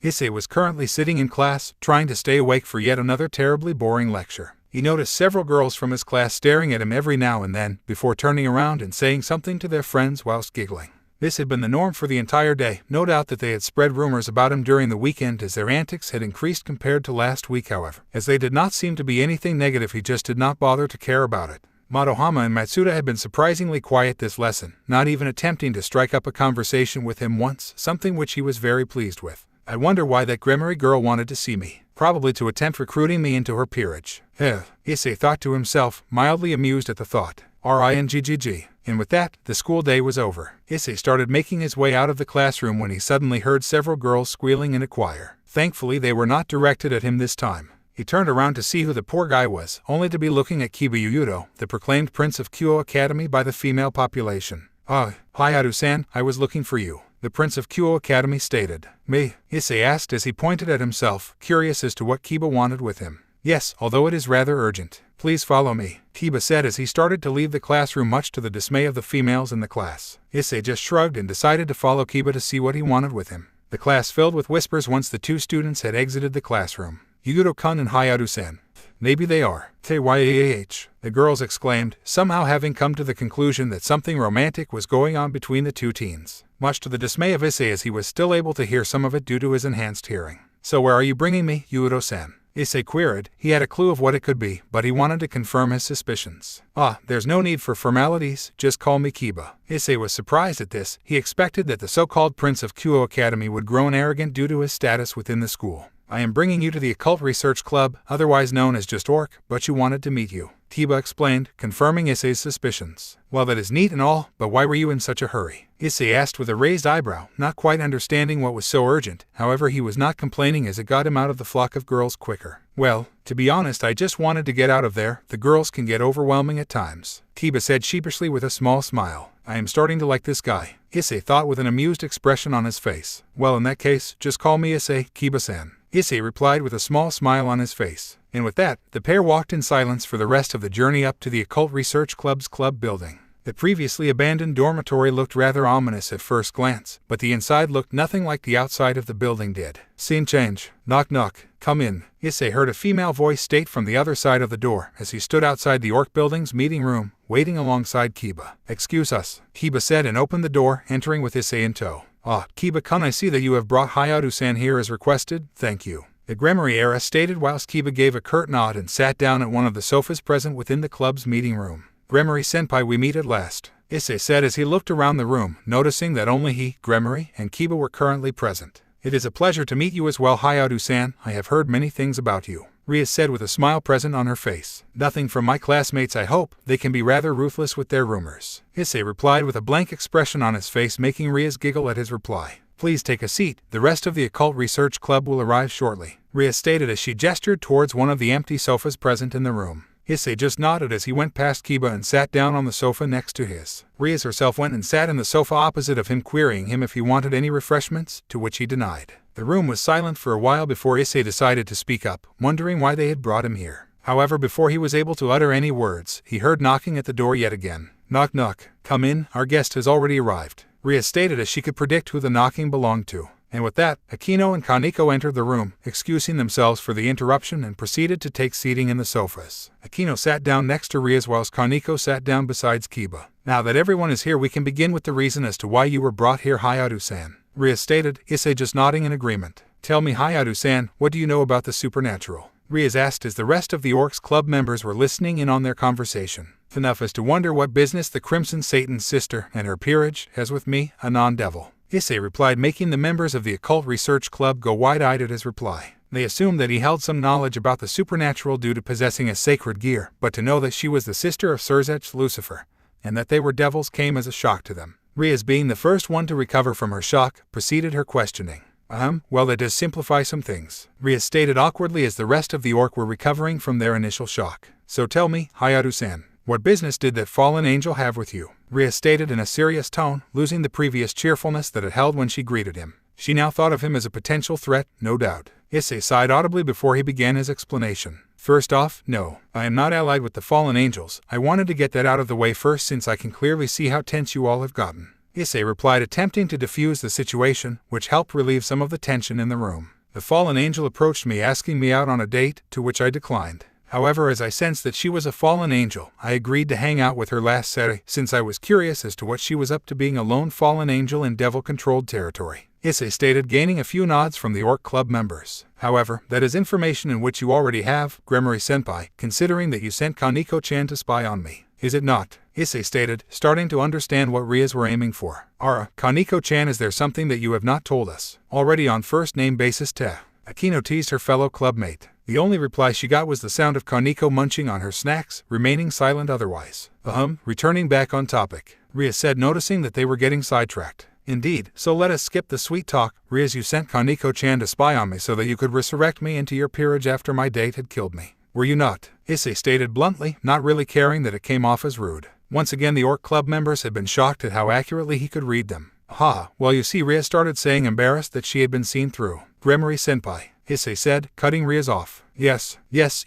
Issei was currently sitting in class, trying to stay awake for yet another terribly boring lecture. He noticed several girls from his class staring at him every now and then, before turning around and saying something to their friends whilst giggling. This had been the norm for the entire day. No doubt that they had spread rumors about him during the weekend as their antics had increased compared to last week, however. As they did not seem to be anything negative, he just did not bother to care about it. Madohama and Matsuda had been surprisingly quiet this lesson, not even attempting to strike up a conversation with him once, something which he was very pleased with. I wonder why that Grimoire girl wanted to see me. Probably to attempt recruiting me into her peerage. Issei thought to himself, mildly amused at the thought. RINGGG. And with that, the school day was over. Issei started making his way out of the classroom when he suddenly heard several girls squealing in a choir. Thankfully, they were not directed at him this time. He turned around to see who the poor guy was, only to be looking at Kiba Hyoudou, the proclaimed prince of Kyo Academy by the female population. Hyoudou-san, I was looking for you, the prince of Kyo Academy stated. Me? Issei asked as he pointed at himself, curious as to what Kiba wanted with him. Yes, although it is rather urgent. Please follow me, Kiba said as he started to leave the classroom, much to the dismay of the females in the class. Issei just shrugged and decided to follow Kiba to see what he wanted with him. The class filled with whispers once the two students had exited the classroom. Hyoudou-kun and Hyoudou-san. Maybe they are. Tyah, the girls exclaimed, somehow having come to the conclusion that something romantic was going on between the two teens. Much to the dismay of Issei, as he was still able to hear some of it due to his enhanced hearing. So where are you bringing me, Hyoudou-san? Issei queried. He had a clue of what it could be, but he wanted to confirm his suspicions. There's no need for formalities, just call me Kiba. Issei was surprised at this. He expected that the so-called Prince of Kyo Academy would grow arrogant due to his status within the school. I am bringing you to the Occult Research Club, otherwise known as just Orc, but you wanted to meet you, Kiba explained, confirming Issei's suspicions. Well, that is neat and all, but why were you in such a hurry? Issei asked with a raised eyebrow, not quite understanding what was so urgent. However, he was not complaining as it got him out of the flock of girls quicker. Well, to be honest, I just wanted to get out of there. The girls can get overwhelming at times, Kiba said sheepishly with a small smile. I am starting to like this guy, Issei thought with an amused expression on his face. Well, in that case, just call me Issei, Kiba-san, Issei replied with a small smile on his face. And with that, the pair walked in silence for the rest of the journey up to the Occult Research Club's club building. The previously abandoned dormitory looked rather ominous at first glance, but the inside looked nothing like the outside of the building did. Scene change. Knock knock. Come in. Issei heard a female voice state from the other side of the door as he stood outside the Orc building's meeting room, waiting alongside Kiba. Excuse us, Kiba said and opened the door, entering with Issei in tow. Kiba-kun, I see that you have brought Hyoudou-san here as requested, thank you, the Grimoire heiress stated whilst Kiba gave a curt nod and sat down at one of the sofas present within the club's meeting room. Grimoire-senpai, we meet at last, Issei said as he looked around the room, noticing that only he, Grimoire, and Kiba were currently present. It is a pleasure to meet you as well, Hyoudou-san. I have heard many things about you, Ria said with a smile present on her face. Nothing from my classmates, I hope. They can be rather ruthless with their rumors. Issei replied with a blank expression on his face, making Ria's giggle at his reply. Please take a seat. The rest of the Occult Research Club will arrive shortly, Ria stated as she gestured towards one of the empty sofas present in the room. Issei just nodded as he went past Kiba and sat down on the sofa next to his. Ria herself went and sat in the sofa opposite of him, querying him if he wanted any refreshments, to which he denied. The room was silent for a while before Issei decided to speak up, wondering why they had brought him here. However, before he was able to utter any words, he heard knocking at the door yet again. Knock knock. Come in, our guest has already arrived, Ria stated as she could predict who the knocking belonged to. And with that, Akino and Koneko entered the room, excusing themselves for the interruption, and proceeded to take seating in the sofas. Akino sat down next to Ria's whilst Koneko sat down beside Kiba. Now that everyone is here, we can begin with the reason as to why you were brought here, Hyoudou-san, Ria stated, Issei just nodding in agreement. Tell me, Hyoudou-san, what do you know about the supernatural? Ria asked as the rest of the Orcs Club members were listening in on their conversation. Enough as to wonder what business the Crimson Satan's sister and her peerage has with me, a non-devil, Issei replied, making the members of the Occult Research Club go wide-eyed at his reply. They assumed that he held some knowledge about the supernatural due to possessing a sacred gear, but to know that she was the sister of Serzech Lucifer, and that they were devils, came as a shock to them. Ria's, being the first one to recover from her shock, proceeded her questioning. Well, that does simplify some things, Ria stated awkwardly as the rest of the Orc were recovering from their initial shock. So tell me, Hyoudou-san, what business did that fallen angel have with you? Ria stated in a serious tone, losing the previous cheerfulness that it held when she greeted him. She now thought of him as a potential threat, no doubt. Issei sighed audibly before he began his explanation. First off, no, I am not allied with the fallen angels. I wanted to get that out of the way first, since I can clearly see how tense you all have gotten, Issei replied, attempting to diffuse the situation, which helped relieve some of the tension in the room. The fallen angel approached me asking me out on a date, to which I declined. However, as I sensed that she was a fallen angel, I agreed to hang out with her last Saturday, since I was curious as to what she was up to, being a lone fallen angel in devil-controlled territory, Issei stated, gaining a few nods from the Orc Club members. However, that is information in which you already have, Gremory-senpai, considering that you sent Koneko-chan to spy on me, is it not? Issei stated, starting to understand what Rias were aiming for. Koneko-chan, is there something that you have not told us already on first-name basis, te? Akino teased her fellow clubmate. The only reply she got was the sound of Koneko munching on her snacks, remaining silent otherwise. Returning back on topic, Ria said, noticing that they were getting sidetracked. Indeed, so let us skip the sweet talk. Rias, you sent Koneko-chan to spy on me so that you could resurrect me into your peerage after my date had killed me, were you not? Issei stated bluntly, not really caring that it came off as rude. Once again, the Orc Club members had been shocked at how accurately he could read them. Well, you see, Ria started saying, embarrassed that she had been seen through. Gremory-senpai, Issei said, cutting Rias off. Yes,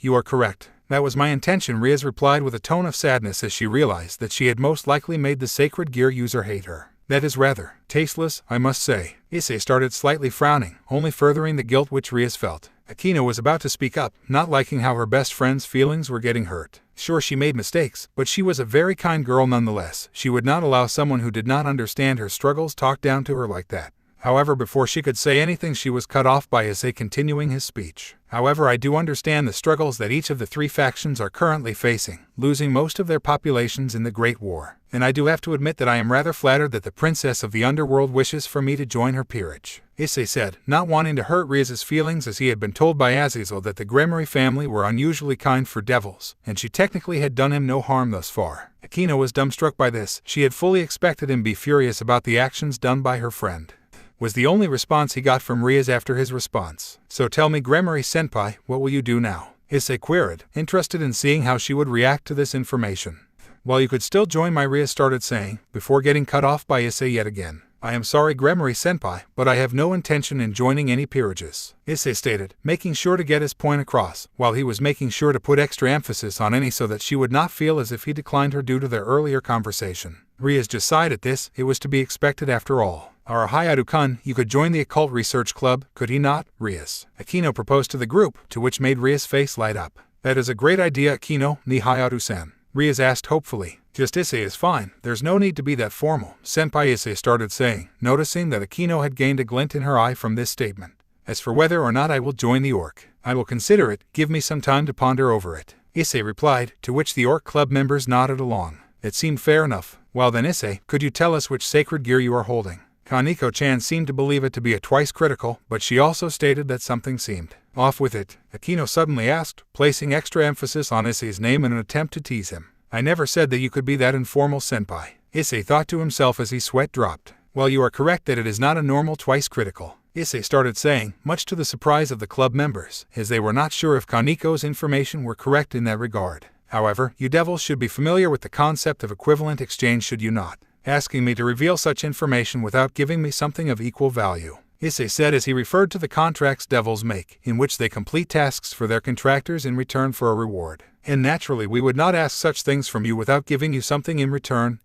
you are correct. That was my intention, Rias replied with a tone of sadness as she realized that she had most likely made the sacred gear user hate her. That is rather tasteless, I must say. Issei started slightly frowning, only furthering the guilt which Rias felt. Akino was about to speak up, not liking how her best friend's feelings were getting hurt. Sure, she made mistakes, but she was a very kind girl nonetheless. She would not allow someone who did not understand her struggles talk down to her like that. However, before she could say anything, she was cut off by Isay continuing his speech. However, I do understand the struggles that each of the three factions are currently facing, losing most of their populations in the Great War. And I do have to admit that I am rather flattered that the princess of the underworld wishes for me to join her peerage, Isay said, not wanting to hurt Riaz's feelings, as he had been told by Azazel that the Gremory family were unusually kind for devils, and she technically had done him no harm thus far. Akino was dumbstruck by this. She had fully expected him to be furious about the actions done by her friend, was the only response he got from Riaz after his response. So tell me, Gremory-senpai, what will you do now? Isay queried, interested in seeing how she would react to this information. Well, you could still join my, Riaz started saying, before getting cut off by Isay yet again. I am sorry, Gremory-senpai, but I have no intention in joining any peerages, Isay stated, making sure to get his point across, while he was making sure to put extra emphasis on any so that she would not feel as if he declined her due to their earlier conversation. Riaz just sighed at this. It was to be expected after all. Hyoudou-kun, you could join the Occult Research Club, could he not, Riaz? Akino proposed to the group, to which made Riaz's face light up. That is a great idea, Akino, ni Hyoudou-san, Riaz asked hopefully. Just Isay is fine, there's no need to be that formal, Senpai, Isay started saying, noticing that Akino had gained a glint in her eye from this statement. As for whether or not I will join the Orc, I will consider it, give me some time to ponder over it, Isay replied, to which the Orc Club members nodded along. It seemed fair enough. Well then, Isay, could you tell us which sacred gear you are holding? Koneko-chan seemed to believe it to be a twice critical, but she also stated that something seemed off with it. Akino suddenly asked, placing extra emphasis on Issei's name in an attempt to tease him. I never said that you could be that informal, senpai. Issei thought to himself as his sweat dropped. Well, you are correct that it is not a normal twice critical, Issei started saying, much to the surprise of the club members, as they were not sure if Kaneko's information were correct in that regard. However, you devils should be familiar with the concept of equivalent exchange, should you not? Asking me to reveal such information without giving me something of equal value, Issei said as he referred to the contracts devils make, in which they complete tasks for their contractors in return for a reward. And naturally we would not ask such things from you without giving you something in return.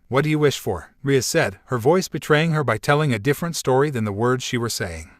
What do you wish for? Ria said, her voice betraying her by telling a different story than the words she were saying.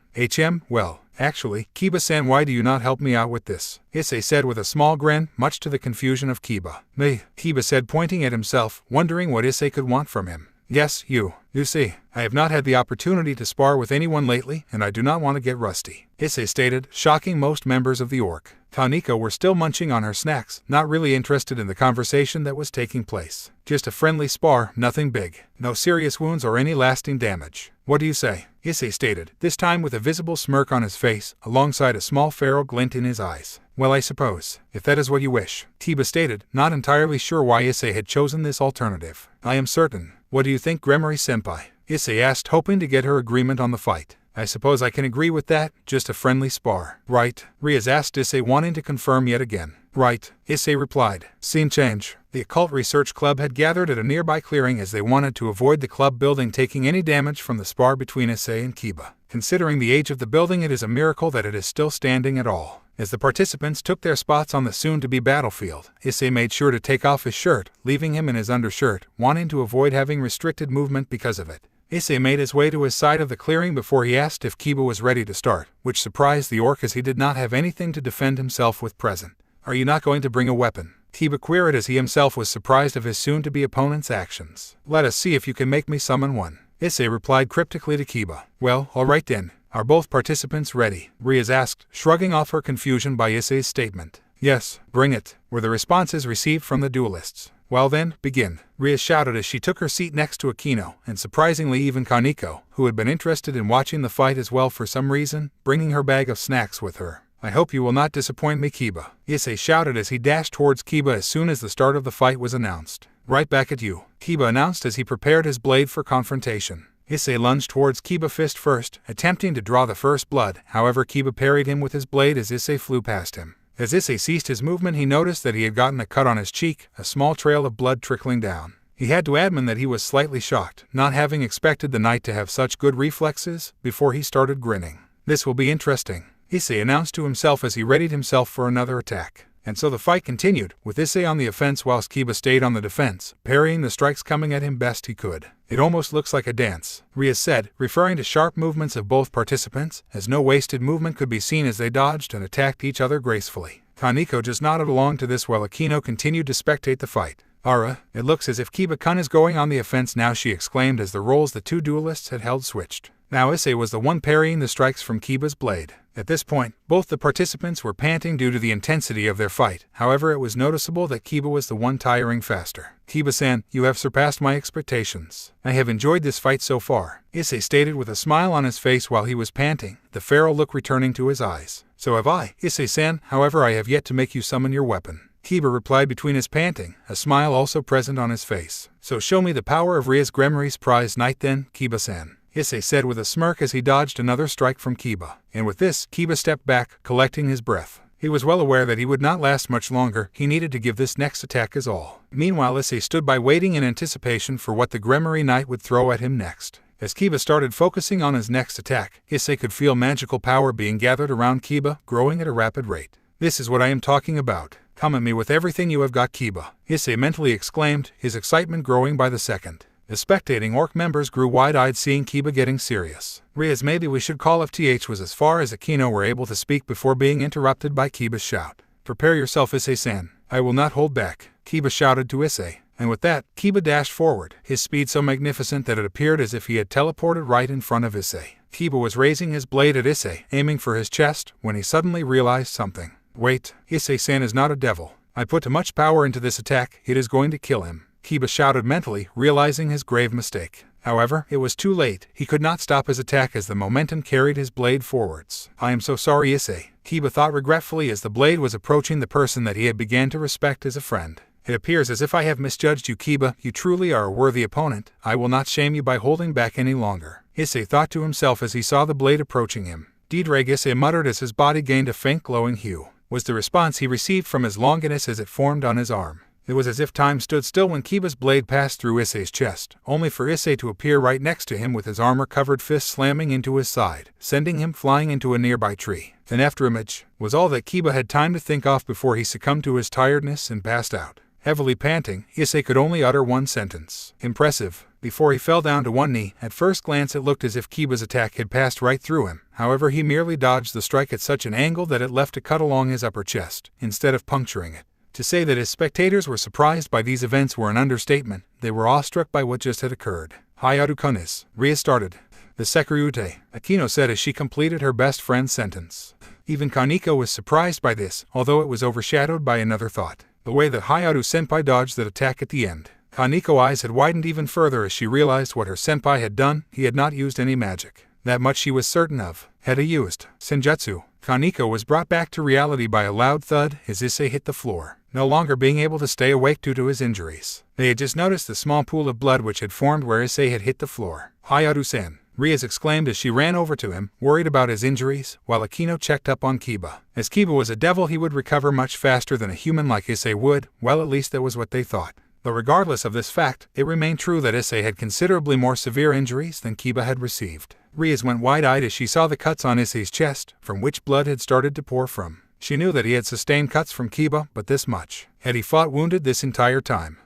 Well, actually, Kiba-san, why do you not help me out with this? Issei said with a small grin, much to the confusion of Kiba. Me, Kiba said, pointing at himself, wondering what Issei could want from him. Yes, you see, I have not had the opportunity to spar with anyone lately, and I do not want to get rusty, Issei stated, shocking most members of the orc. Koneko were still munching on her snacks, not really interested in the conversation that was taking place. Just a friendly spar, nothing big. No serious wounds or any lasting damage. What do you say? Issei stated, this time with a visible smirk on his face, alongside a small feral glint in his eyes. Well, I suppose, if that is what you wish, Kiba stated, not entirely sure why Issei had chosen this alternative. I am certain. What do you think, Gremory-senpai? Issei asked, hoping to get her agreement on the fight. I suppose I can agree with that, just a friendly spar. Right? Riaz asked Issei, wanting to confirm yet again. Right, Issei replied. Scene change. The Occult Research Club had gathered at a nearby clearing as they wanted to avoid the club building taking any damage from the spar between Issei and Kiba. Considering the age of the building, it is a miracle that it is still standing at all. As the participants took their spots on the soon-to-be battlefield, Issei made sure to take off his shirt, leaving him in his undershirt, wanting to avoid having restricted movement because of it. Issei made his way to his side of the clearing before he asked if Kiba was ready to start, which surprised the orc as he did not have anything to defend himself with present. Are you not going to bring a weapon? Kiba queried as he himself was surprised of his soon-to-be opponent's actions. Let us see if you can make me summon one. Issei replied cryptically to Kiba. Well, alright then. Are both participants ready? Riaz asked, shrugging off her confusion by Issei's statement. Yes, bring it, were the responses received from the duelists. Well then, begin, Riaz shouted as she took her seat next to Akino, and surprisingly even Koneko, who had been interested in watching the fight as well for some reason, bringing her bag of snacks with her. I hope you will not disappoint me, Kiba, Issei shouted as he dashed towards Kiba as soon as the start of the fight was announced. Right back at you, Kiba announced as he prepared his blade for confrontation. Issei lunged towards Kiba fist first, attempting to draw the first blood, however Kiba parried him with his blade as Issei flew past him. As Issei ceased his movement, he noticed that he had gotten a cut on his cheek, a small trail of blood trickling down. He had to admit that he was slightly shocked, not having expected the knight to have such good reflexes, before he started grinning. This will be interesting, Issei announced to himself as he readied himself for another attack. And so the fight continued, with Issei on the offense whilst Kiba stayed on the defense, parrying the strikes coming at him best he could. It almost looks like a dance, Riaz said, referring to sharp movements of both participants, as no wasted movement could be seen as they dodged and attacked each other gracefully. Koneko just nodded along to this while Akino continued to spectate the fight. Ara, it looks as if Kiba-kun is going on the offense now, she exclaimed as the roles the two duelists had held switched. Now Issei was the one parrying the strikes from Kiba's blade. At this point, both the participants were panting due to the intensity of their fight, however it was noticeable that Kiba was the one tiring faster. Kiba-san, you have surpassed my expectations. I have enjoyed this fight so far, Issei stated with a smile on his face while he was panting, the feral look returning to his eyes. So have I, Issei-san, however I have yet to make you summon your weapon. Kiba replied between his panting, a smile also present on his face. So show me the power of Riaz Gremory's prize knight then, Kiba-san, Issei said with a smirk as he dodged another strike from Kiba. And with this, Kiba stepped back, collecting his breath. He was well aware that he would not last much longer, he needed to give this next attack his all. Meanwhile Issei stood by waiting in anticipation for what the Gremory knight would throw at him next. As Kiba started focusing on his next attack, Issei could feel magical power being gathered around Kiba, growing at a rapid rate. This is what I am talking about. Come at me with everything you have got, Kiba, Issei mentally exclaimed, his excitement growing by the second. The spectating orc members grew wide-eyed seeing Kiba getting serious. Riaz, maybe we should call if th was as far as Akino were able to speak before being interrupted by Kiba's shout. Prepare yourself, Issei-san. I will not hold back, Kiba shouted to Issei. And with that, Kiba dashed forward, his speed so magnificent that it appeared as if he had teleported right in front of Issei. Kiba was raising his blade at Issei, aiming for his chest, when he suddenly realized something. Wait, Issei-san is not a devil. I put too much power into this attack, it is going to kill him, Kiba shouted mentally, realizing his grave mistake. However, it was too late. He could not stop his attack as the momentum carried his blade forwards. I am so sorry, Issei, Kiba thought regretfully as the blade was approaching the person that he had began to respect as a friend. It appears as if I have misjudged you, Kiba. You truly are a worthy opponent. I will not shame you by holding back any longer, Issei thought to himself as he saw the blade approaching him. Dedrag, Issei muttered as his body gained a faint glowing hue, was the response he received from his Longinus as it formed on his arm. It was as if time stood still when Kiba's blade passed through Issei's chest, only for Issei to appear right next to him with his armor-covered fist slamming into his side, sending him flying into a nearby tree. An afterimage was all that Kiba had time to think of before he succumbed to his tiredness and passed out. Heavily panting, Issei could only utter one sentence. Impressive. Before he fell down to one knee, at first glance it looked as if Kiba's attack had passed right through him. However, he merely dodged the strike at such an angle that it left a cut along his upper chest, instead of puncturing it. To say that his spectators were surprised by these events were an understatement. They were awestruck by what just had occurred. Hyoudou-kun is restarted. The Sekiryuutei, Akino said as she completed her best friend's sentence. Even Koneko was surprised by this, although it was overshadowed by another thought. The way that Hyoudou-senpai dodged that attack at the end. Koneko's eyes had widened even further as she realized what her senpai had done. He had not used any magic. That much she was certain of. Had he used senjutsu, Koneko was brought back to reality by a loud thud as Issei hit the floor, no longer being able to stay awake due to his injuries. They had just noticed the small pool of blood which had formed where Issei had hit the floor. Hyoudou-san, Rias exclaimed as she ran over to him, worried about his injuries, while Akino checked up on Kiba. As Kiba was a devil, he would recover much faster than a human like Issei would. Well, at least that was what they thought. Though regardless of this fact, it remained true that Issei had considerably more severe injuries than Kiba had received. Rias went wide-eyed as she saw the cuts on Issei's chest, from which blood had started to pour from. She knew that he had sustained cuts from Kiba, but this much. Had he fought wounded this entire time?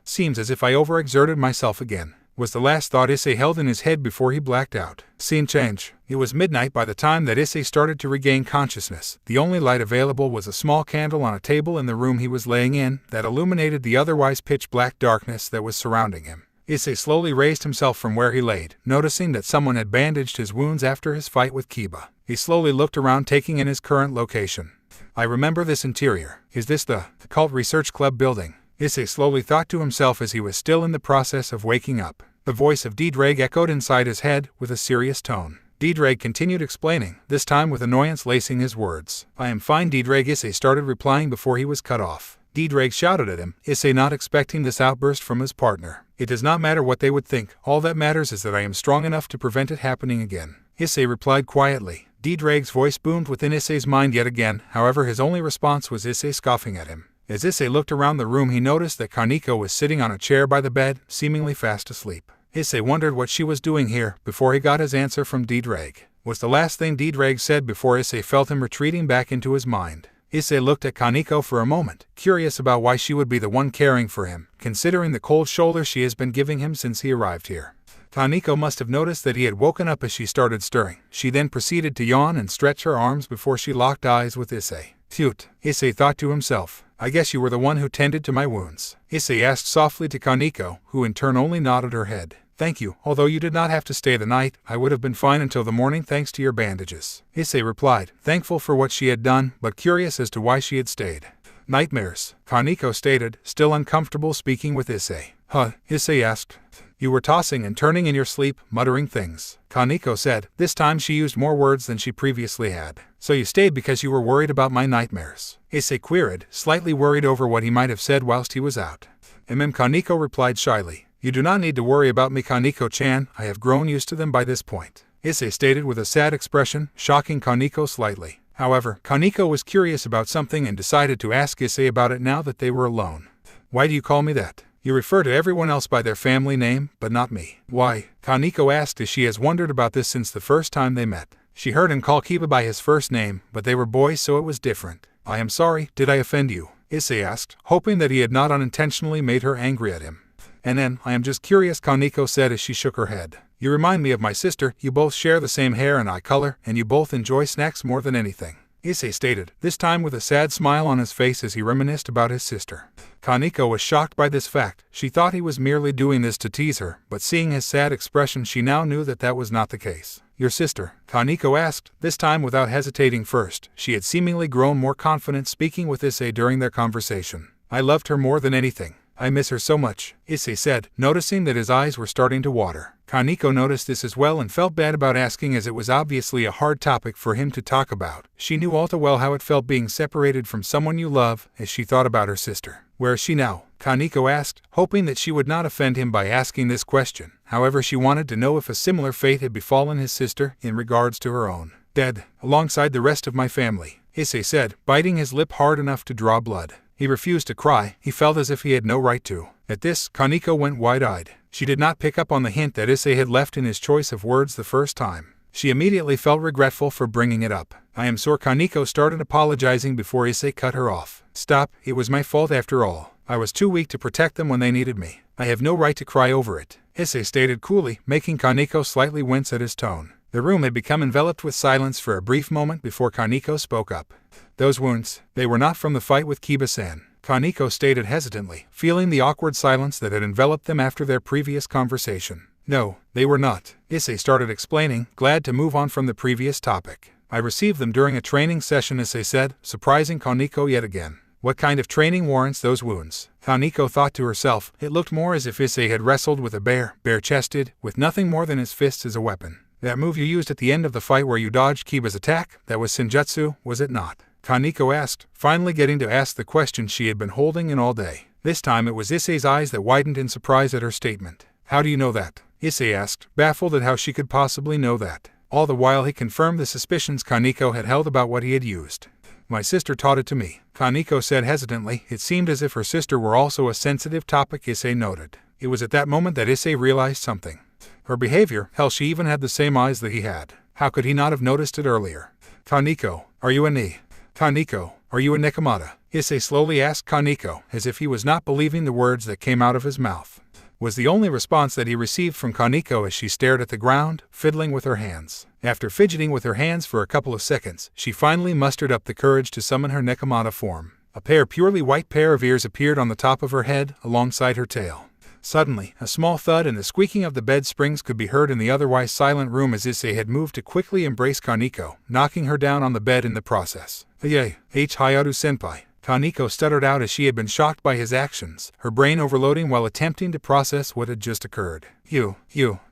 Seems as if I overexerted myself again, was the last thought Issei held in his head before he blacked out. Scene change. It was midnight by the time that Issei started to regain consciousness. The only light available was a small candle on a table in the room he was laying in that illuminated the otherwise pitch-black darkness that was surrounding him. Issei slowly raised himself from where he laid, noticing that someone had bandaged his wounds after his fight with Kiba. He slowly looked around, taking in his current location. I remember this interior. Is this the Cult Research Club building? Issei slowly thought to himself as he was still in the process of waking up. The voice of Dedrag echoed inside his head with a serious tone. Dedrag continued explaining, this time with annoyance lacing his words. I am fine, Dedrag. Issei started replying before he was cut off. Dedrag shouted at him, Issei not expecting this outburst from his partner. It does not matter what they would think. All that matters is that I am strong enough to prevent it happening again. Issei replied quietly. Dedrag's voice boomed within Issei's mind yet again. However, his only response was Issei scoffing at him. As Issei looked around the room, he noticed that Koneko was sitting on a chair by the bed, seemingly fast asleep. Issei wondered what she was doing here before he got his answer from Dedrag. Was the last thing Dedrag said before Issei felt him retreating back into his mind. Issei looked at Koneko for a moment, curious about why she would be the one caring for him, considering the cold shoulder she has been giving him since he arrived here. Koneko must have noticed that he had woken up as she started stirring. She then proceeded to yawn and stretch her arms before she locked eyes with Issei. Phew, Issei thought to himself. I guess you were the one who tended to my wounds. Issei asked softly to Koneko, who in turn only nodded her head. Thank you. Although you did not have to stay the night, I would have been fine until the morning thanks to your bandages. Issei replied, thankful for what she had done, but curious as to why she had stayed. Nightmares, Koneko stated, still uncomfortable speaking with Issei. Issei asked. You were tossing and turning in your sleep, muttering things. Koneko said. This time she used more words than she previously had. So you stayed because you were worried about my nightmares? Issei queried, slightly worried over what he might have said whilst he was out. Koneko replied shyly. You do not need to worry about me, Koneko-chan. I have grown used to them by this point. Issei stated with a sad expression, shocking Koneko slightly. However, Koneko was curious about something and decided to ask Issei about it now that they were alone. Why do you call me that? You refer to everyone else by their family name, but not me. Why? Koneko asked as she has wondered about this since the first time they met. She heard him call Kiba by his first name, but they were boys so it was different. I am sorry, did I offend you? Issei asked, hoping that he had not unintentionally made her angry at him. And then, I am just curious, Koneko said as she shook her head. You remind me of my sister, you both share the same hair and eye color, and you both enjoy snacks more than anything. Issei stated, this time with a sad smile on his face as he reminisced about his sister. Koneko was shocked by this fact. She thought he was merely doing this to tease her, but seeing his sad expression she now knew that that was not the case. Your sister? Koneko asked, this time without hesitating first. She had seemingly grown more confident speaking with Issei during their conversation. I loved her more than anything. I miss her so much, Issei said, noticing that his eyes were starting to water. Koneko noticed this as well and felt bad about asking, as it was obviously a hard topic for him to talk about. She knew all too well how it felt being separated from someone you love, as she thought about her sister. Where is she now? Koneko asked, hoping that she would not offend him by asking this question. However, she wanted to know if a similar fate had befallen his sister in regards to her own. Dead, alongside the rest of my family, Issei said, biting his lip hard enough to draw blood. He refused to cry. He felt as if he had no right to. At this, Koneko went wide-eyed. She did not pick up on the hint that Issei had left in his choice of words the first time. She immediately felt regretful for bringing it up. I am sore. Koneko started apologizing before Issei cut her off. Stop, it was my fault after all. I was too weak to protect them when they needed me. I have no right to cry over it, Issei stated coolly, making Koneko slightly wince at his tone. The room had become enveloped with silence for a brief moment before Koneko spoke up. Those wounds, they were not from the fight with Kiba-san, Koneko stated hesitantly, feeling the awkward silence that had enveloped them after their previous conversation. No, they were not, Issei started explaining, glad to move on from the previous topic. I received them during a training session, Issei said, surprising Koneko yet again. What kind of training warrants those wounds? Koneko thought to herself. It looked more as if Issei had wrestled with a bear, bare-chested, with nothing more than his fists as a weapon. That move you used at the end of the fight where you dodged Kiba's attack, that was senjutsu, was it not? Koneko asked, finally getting to ask the question she had been holding in all day. This time it was Issei's eyes that widened in surprise at her statement. How do you know that? Issei asked, baffled at how she could possibly know that. All the while he confirmed the suspicions Koneko had held about what he had used. My sister taught it to me, Koneko said hesitantly. It seemed as if her sister were also a sensitive topic, Issei noted. It was at that moment that Issei realized something. Her behavior, hell, she even had the same eyes that he had. How could he not have noticed it earlier? Koneko, are you a Ni? Koneko, are you a Nekomatada? Issei slowly asked Koneko, as if he was not believing the words that came out of his mouth. Was the only response that he received from Koneko as she stared at the ground, fiddling with her hands. After fidgeting with her hands for a couple of seconds, she finally mustered up the courage to summon her Nekomata form. A purely white pair of ears appeared on the top of her head, alongside her tail. Suddenly, a small thud and the squeaking of the bed springs could be heard in the otherwise silent room as Issei had moved to quickly embrace Koneko, knocking her down on the bed in the process. Issei Hyoudou-senpai, Koneko stuttered out as she had been shocked by his actions, her brain overloading while attempting to process what had just occurred. You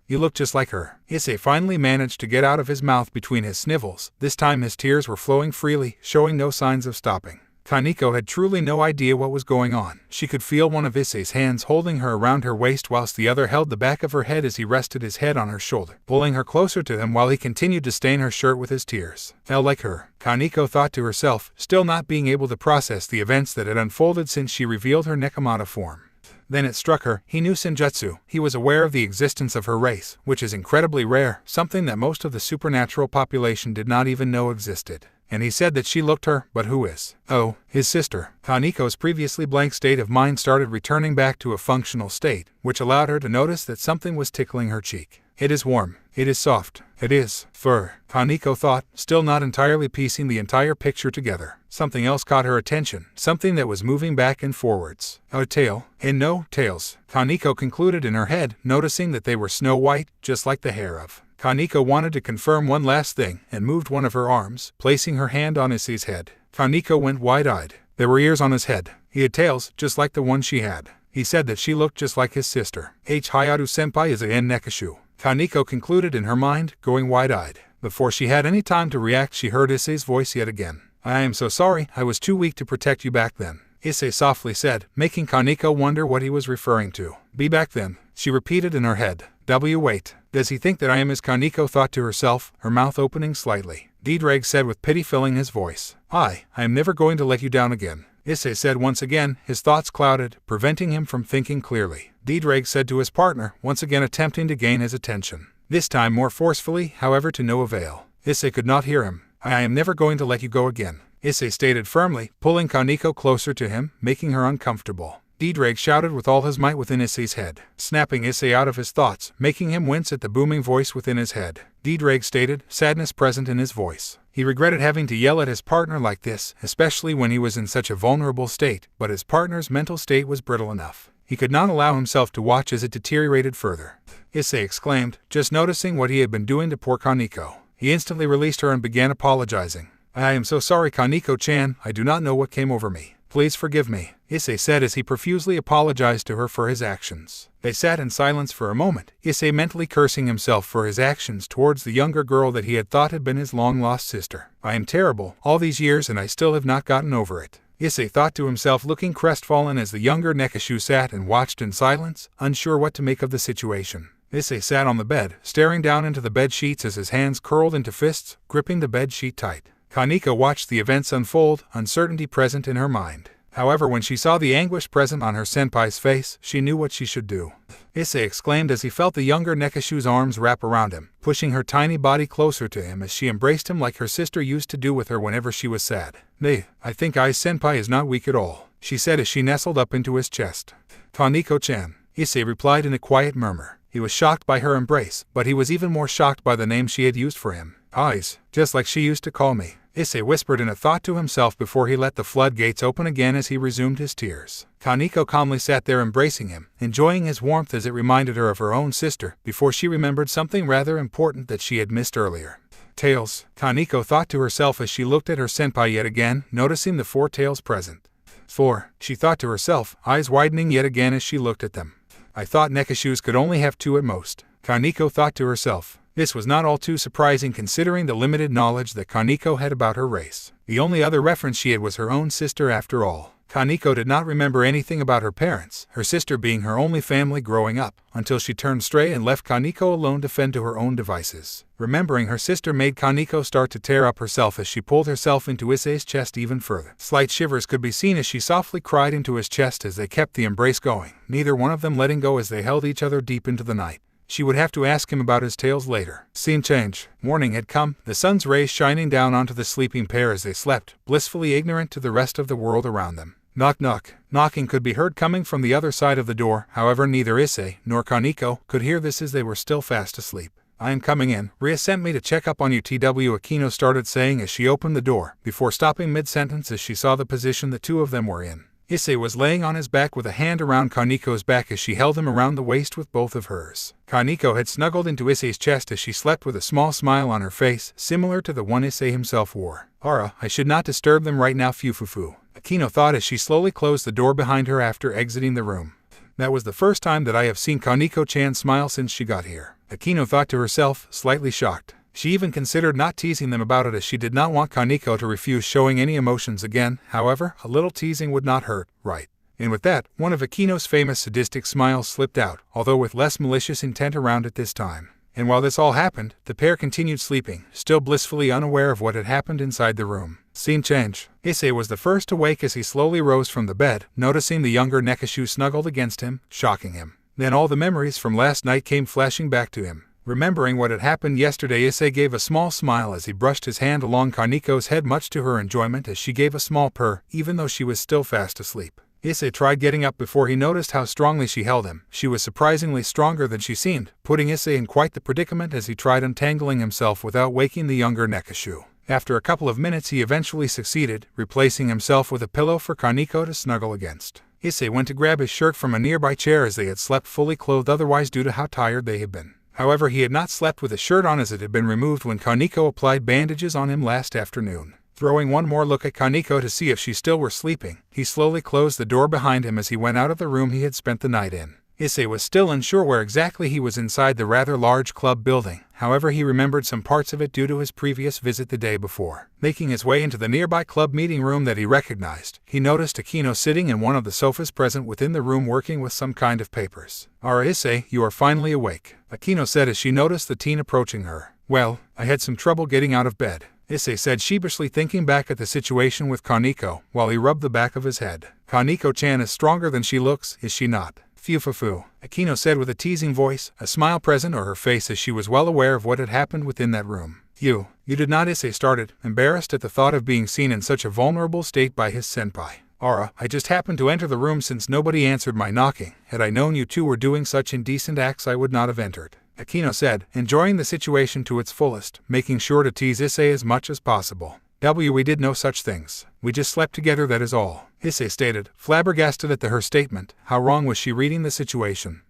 look just like her. Issei finally managed to get out of his mouth between his snivels. This time his tears were flowing freely, showing no signs of stopping. Koneko had truly no idea what was going on. She could feel one of Issei's hands holding her around her waist whilst the other held the back of her head as he rested his head on her shoulder, pulling her closer to him while he continued to stain her shirt with his tears. Felt like her, Koneko thought to herself, still not being able to process the events that had unfolded since she revealed her Nekomata form. Then it struck her, he knew senjutsu. He was aware of the existence of her race, which is incredibly rare, something that most of the supernatural population did not even know existed. And he said that she looked her, but who is? Oh, his sister. Koneko's previously blank state of mind started returning back to a functional state, which allowed her to notice that something was tickling her cheek. It is warm. It is soft. It is fur, Koneko thought, still not entirely piecing the entire picture together. Something else caught her attention, something that was moving back and forwards. A tail, and no tails, Koneko concluded in her head, noticing that they were snow white, just like the hair of. Koneko wanted to confirm one last thing, and moved one of her arms, placing her hand on Issei's head. Koneko went wide-eyed. There were ears on his head. He had tails, just like the one she had. He said that she looked just like his sister. Hyoudou-senpai is a Nekoshou, Koneko concluded in her mind, going wide-eyed. Before she had any time to react, she heard Issei's voice yet again. I am so sorry, I was too weak to protect you back then, Issei softly said, making Koneko wonder what he was referring to. Be back then, she repeated in her head. Wait, does he think that I am his? Koneko thought to herself, her mouth opening slightly. Dreg said with pity filling his voice. I am never going to let you down again, Issei said once again, his thoughts clouded, preventing him from thinking clearly. Dreg said to his partner, once again attempting to gain his attention. This time more forcefully, however, to no avail. Issei could not hear him. I am never going to let you go again, Issei stated firmly, pulling Koneko closer to him, making her uncomfortable. Dreg shouted with all his might within Issei's head, snapping Issei out of his thoughts, making him wince at the booming voice within his head. Dreg stated, sadness present in his voice. He regretted having to yell at his partner like this, especially when he was in such a vulnerable state, but his partner's mental state was brittle enough. He could not allow himself to watch as it deteriorated further. Issei exclaimed, just noticing what he had been doing to poor Koneko. He instantly released her and began apologizing. I am so sorry, Koneko-chan, I do not know what came over me. Please forgive me, Issei said as he profusely apologized to her for his actions. They sat in silence for a moment, Issei mentally cursing himself for his actions towards the younger girl that he had thought had been his long-lost sister. I am terrible, all these years and I still have not gotten over it, Issei thought to himself, looking crestfallen as the younger Nekoshou sat and watched in silence, unsure what to make of the situation. Issei sat on the bed, staring down into the bed sheets as his hands curled into fists, gripping the bed sheet tight. Koneko watched the events unfold, uncertainty present in her mind. However, when she saw the anguish present on her senpai's face, she knew what she should do. Issei exclaimed as he felt the younger Nekoshou's arms wrap around him, pushing her tiny body closer to him as she embraced him like her sister used to do with her whenever she was sad. I think Ai-senpai is not weak at all, she said as she nestled up into his chest. Koneko-chan, Issei replied in a quiet murmur. He was shocked by her embrace, but he was even more shocked by the name she had used for him. Eyes, just like she used to call me, Issei whispered in a thought to himself before he let the floodgates open again as he resumed his tears. Koneko calmly sat there embracing him, enjoying his warmth as it reminded her of her own sister, before she remembered something rather important that she had missed earlier. Tails, Koneko thought to herself as she looked at her senpai yet again, noticing the 4 tails present. 4, she thought to herself, eyes widening yet again as she looked at them. I thought Nekoshous could only have 2 at most, Koneko thought to herself. This was not all too surprising considering the limited knowledge that Koneko had about her race. The only other reference she had was her own sister after all. Koneko did not remember anything about her parents, her sister being her only family growing up, until she turned stray and left Koneko alone to fend to her own devices. Remembering her sister made Koneko start to tear up herself as she pulled herself into Issei's chest even further. Slight shivers could be seen as she softly cried into his chest as they kept the embrace going, neither one of them letting go as they held each other deep into the night. She would have to ask him about his tales later. Scene change. Morning had come, the sun's rays shining down onto the sleeping pair as they slept, blissfully ignorant to the rest of the world around them. Knock knock. Knocking could be heard coming from the other side of the door, however neither Issei nor Koneko could hear this as they were still fast asleep. I am coming in. Ria sent me to check up on you, TW, Akino started saying as she opened the door, before stopping mid-sentence as she saw the position the 2 of them were in. Issei was laying on his back with a hand around Koneko's back as she held him around the waist with both of hers. Koneko had snuggled into Issei's chest as she slept with a small smile on her face, similar to the one Issei himself wore. I should not disturb them right now, Fufufu, Akino thought as she slowly closed the door behind her after exiting the room. That was the first time that I have seen Koneko-chan smile since she got here, Akino thought to herself, slightly shocked. She even considered not teasing them about it as she did not want Koneko to refuse showing any emotions again. However, a little teasing would not hurt, right? And with that, one of Akino's famous sadistic smiles slipped out, although with less malicious intent around it this time. And while this all happened, the pair continued sleeping, still blissfully unaware of what had happened inside the room. Scene change. Issei was the first to wake as he slowly rose from the bed, noticing the younger Nekoshou snuggled against him, shocking him. Then all the memories from last night came flashing back to him. Remembering what had happened yesterday, Issei gave a small smile as he brushed his hand along Koneko's head, much to her enjoyment as she gave a small purr, even though she was still fast asleep. Issei tried getting up before he noticed how strongly she held him. She was surprisingly stronger than she seemed, putting Issei in quite the predicament as he tried untangling himself without waking the younger Nekoshou. After a couple of minutes he eventually succeeded, replacing himself with a pillow for Koneko to snuggle against. Issei went to grab his shirt from a nearby chair as they had slept fully clothed otherwise due to how tired they had been. However, he had not slept with a shirt on as it had been removed when Koneko applied bandages on him last afternoon. Throwing one more look at Koneko to see if she still were sleeping, he slowly closed the door behind him as he went out of the room he had spent the night in. Issei was still unsure where exactly he was inside the rather large club building, however he remembered some parts of it due to his previous visit the day before. Making his way into the nearby club meeting room that he recognized, he noticed Akino sitting in one of the sofas present within the room working with some kind of papers. Issei, you are finally awake, Akino said as she noticed the teen approaching her. Well, I had some trouble getting out of bed, Issei said sheepishly, thinking back at the situation with Koneko, while he rubbed the back of his head. Koneko-chan is stronger than she looks, is she not? Fufufu, Akino said with a teasing voice, a smile present on her face as she was well aware of what had happened within that room. You did not, Issei started, embarrassed at the thought of being seen in such a vulnerable state by his senpai. I just happened to enter the room since nobody answered my knocking. Had I known you two were doing such indecent acts I would not have entered, Akino said, enjoying the situation to its fullest, making sure to tease Issei as much as possible. We did no such things. We just slept together, that is all, Issei stated, flabbergasted at her statement. How wrong was she reading the situation?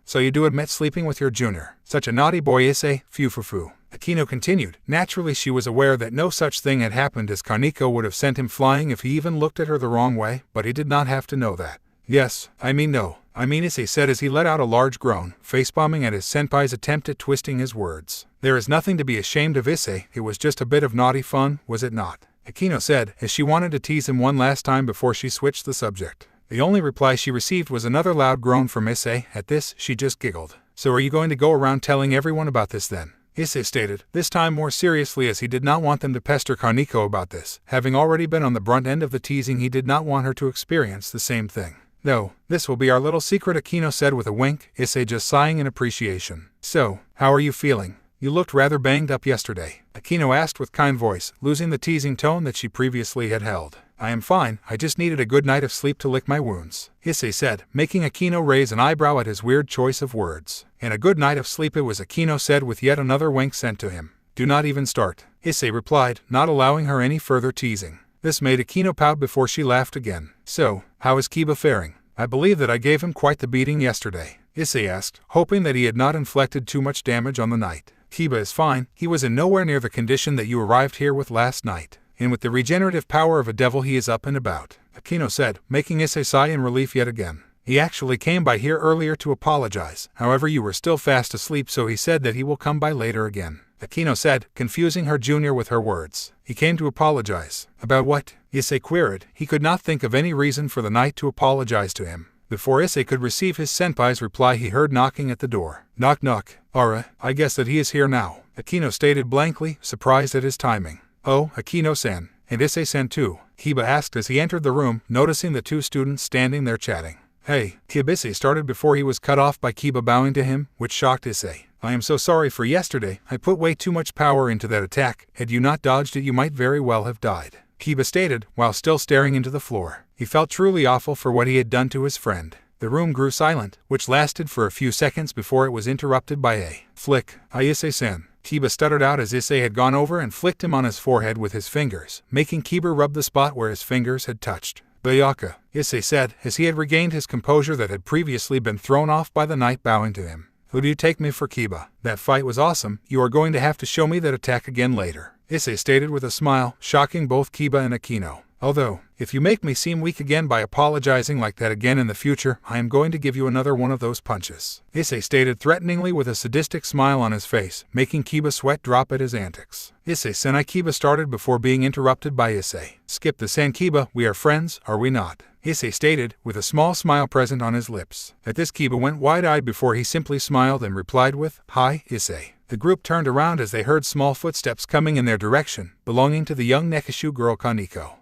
So you do admit sleeping with your junior. Such a naughty boy, Issei, Fufufu, Akino continued. Naturally she was aware that no such thing had happened, as Koneko would have sent him flying if he even looked at her the wrong way, but he did not have to know that. Yes, I mean no. I mean, Issei said as he let out a large groan, facepalming at his senpai's attempt at twisting his words. There is nothing to be ashamed of, Issei. It was just a bit of naughty fun, was it not? Akino said, as she wanted to tease him one last time before she switched the subject. The only reply she received was another loud groan from Issei. At this, she just giggled. So are you going to go around telling everyone about this then? Issei stated, this time more seriously, as he did not want them to pester Koneko about this. Having already been on the brunt end of the teasing, he did not want her to experience the same thing. No, this will be our little secret, Akino said with a wink, Issei just sighing in appreciation. So, how are you feeling? You looked rather banged up yesterday, Akino asked with kind voice, losing the teasing tone that she previously had held. I am fine, I just needed a good night of sleep to lick my wounds, Issei said, making Akino raise an eyebrow at his weird choice of words. And a good night of sleep it was, Akino said with yet another wink sent to him. Do not even start, Issei replied, not allowing her any further teasing. This made Akino pout before she laughed again. So, how is Kiba faring? I believe that I gave him quite the beating yesterday, Issei asked, hoping that he had not inflicted too much damage on the night. Kiba is fine, he was in nowhere near the condition that you arrived here with last night. And with the regenerative power of a devil he is up and about, Akino said, making Issei sigh in relief yet again. He actually came by here earlier to apologize, however you were still fast asleep, so he said that he will come by later again, Akino said, confusing her junior with her words. He came to apologize. About what? Issei queried. He could not think of any reason for the knight to apologize to him. Before Issei could receive his senpai's reply, he heard knocking at the door. Knock knock. I guess that he is here now, Akino stated blankly, surprised at his timing. Oh, Akino-san, and Issei-san too, Kiba asked as he entered the room, noticing the two students standing there chatting. Hey, Kiba, Issei started before he was cut off by Kiba bowing to him, which shocked Issei. I am so sorry for yesterday, I put way too much power into that attack. Had you not dodged it you might very well have died, Kiba stated, while still staring into the floor. He felt truly awful for what he had done to his friend. The room grew silent, which lasted for a few seconds before it was interrupted by a flick. Issei-san, Kiba stuttered out as Issei had gone over and flicked him on his forehead with his fingers, making Kiba rub the spot where his fingers had touched. Bayaka, Issei said, as he had regained his composure that had previously been thrown off by the knight bowing to him. Who do you take me for, Kiba? That fight was awesome, you are going to have to show me that attack again later, Issei stated with a smile, shocking both Kiba and Akino. Although, if you make me seem weak again by apologizing like that again in the future, I am going to give you another one of those punches, Issei stated threateningly with a sadistic smile on his face, making Kiba sweat drop at his antics. Issei-san, Kiba started before being interrupted by Issei. Skip the san, Kiba, we are friends, are we not? Issei stated, with a small smile present on his lips. At this, Kiba went wide-eyed before he simply smiled and replied with, Hi, Issei. The group turned around as they heard small footsteps coming in their direction, belonging to the young Nekoshou girl Koneko.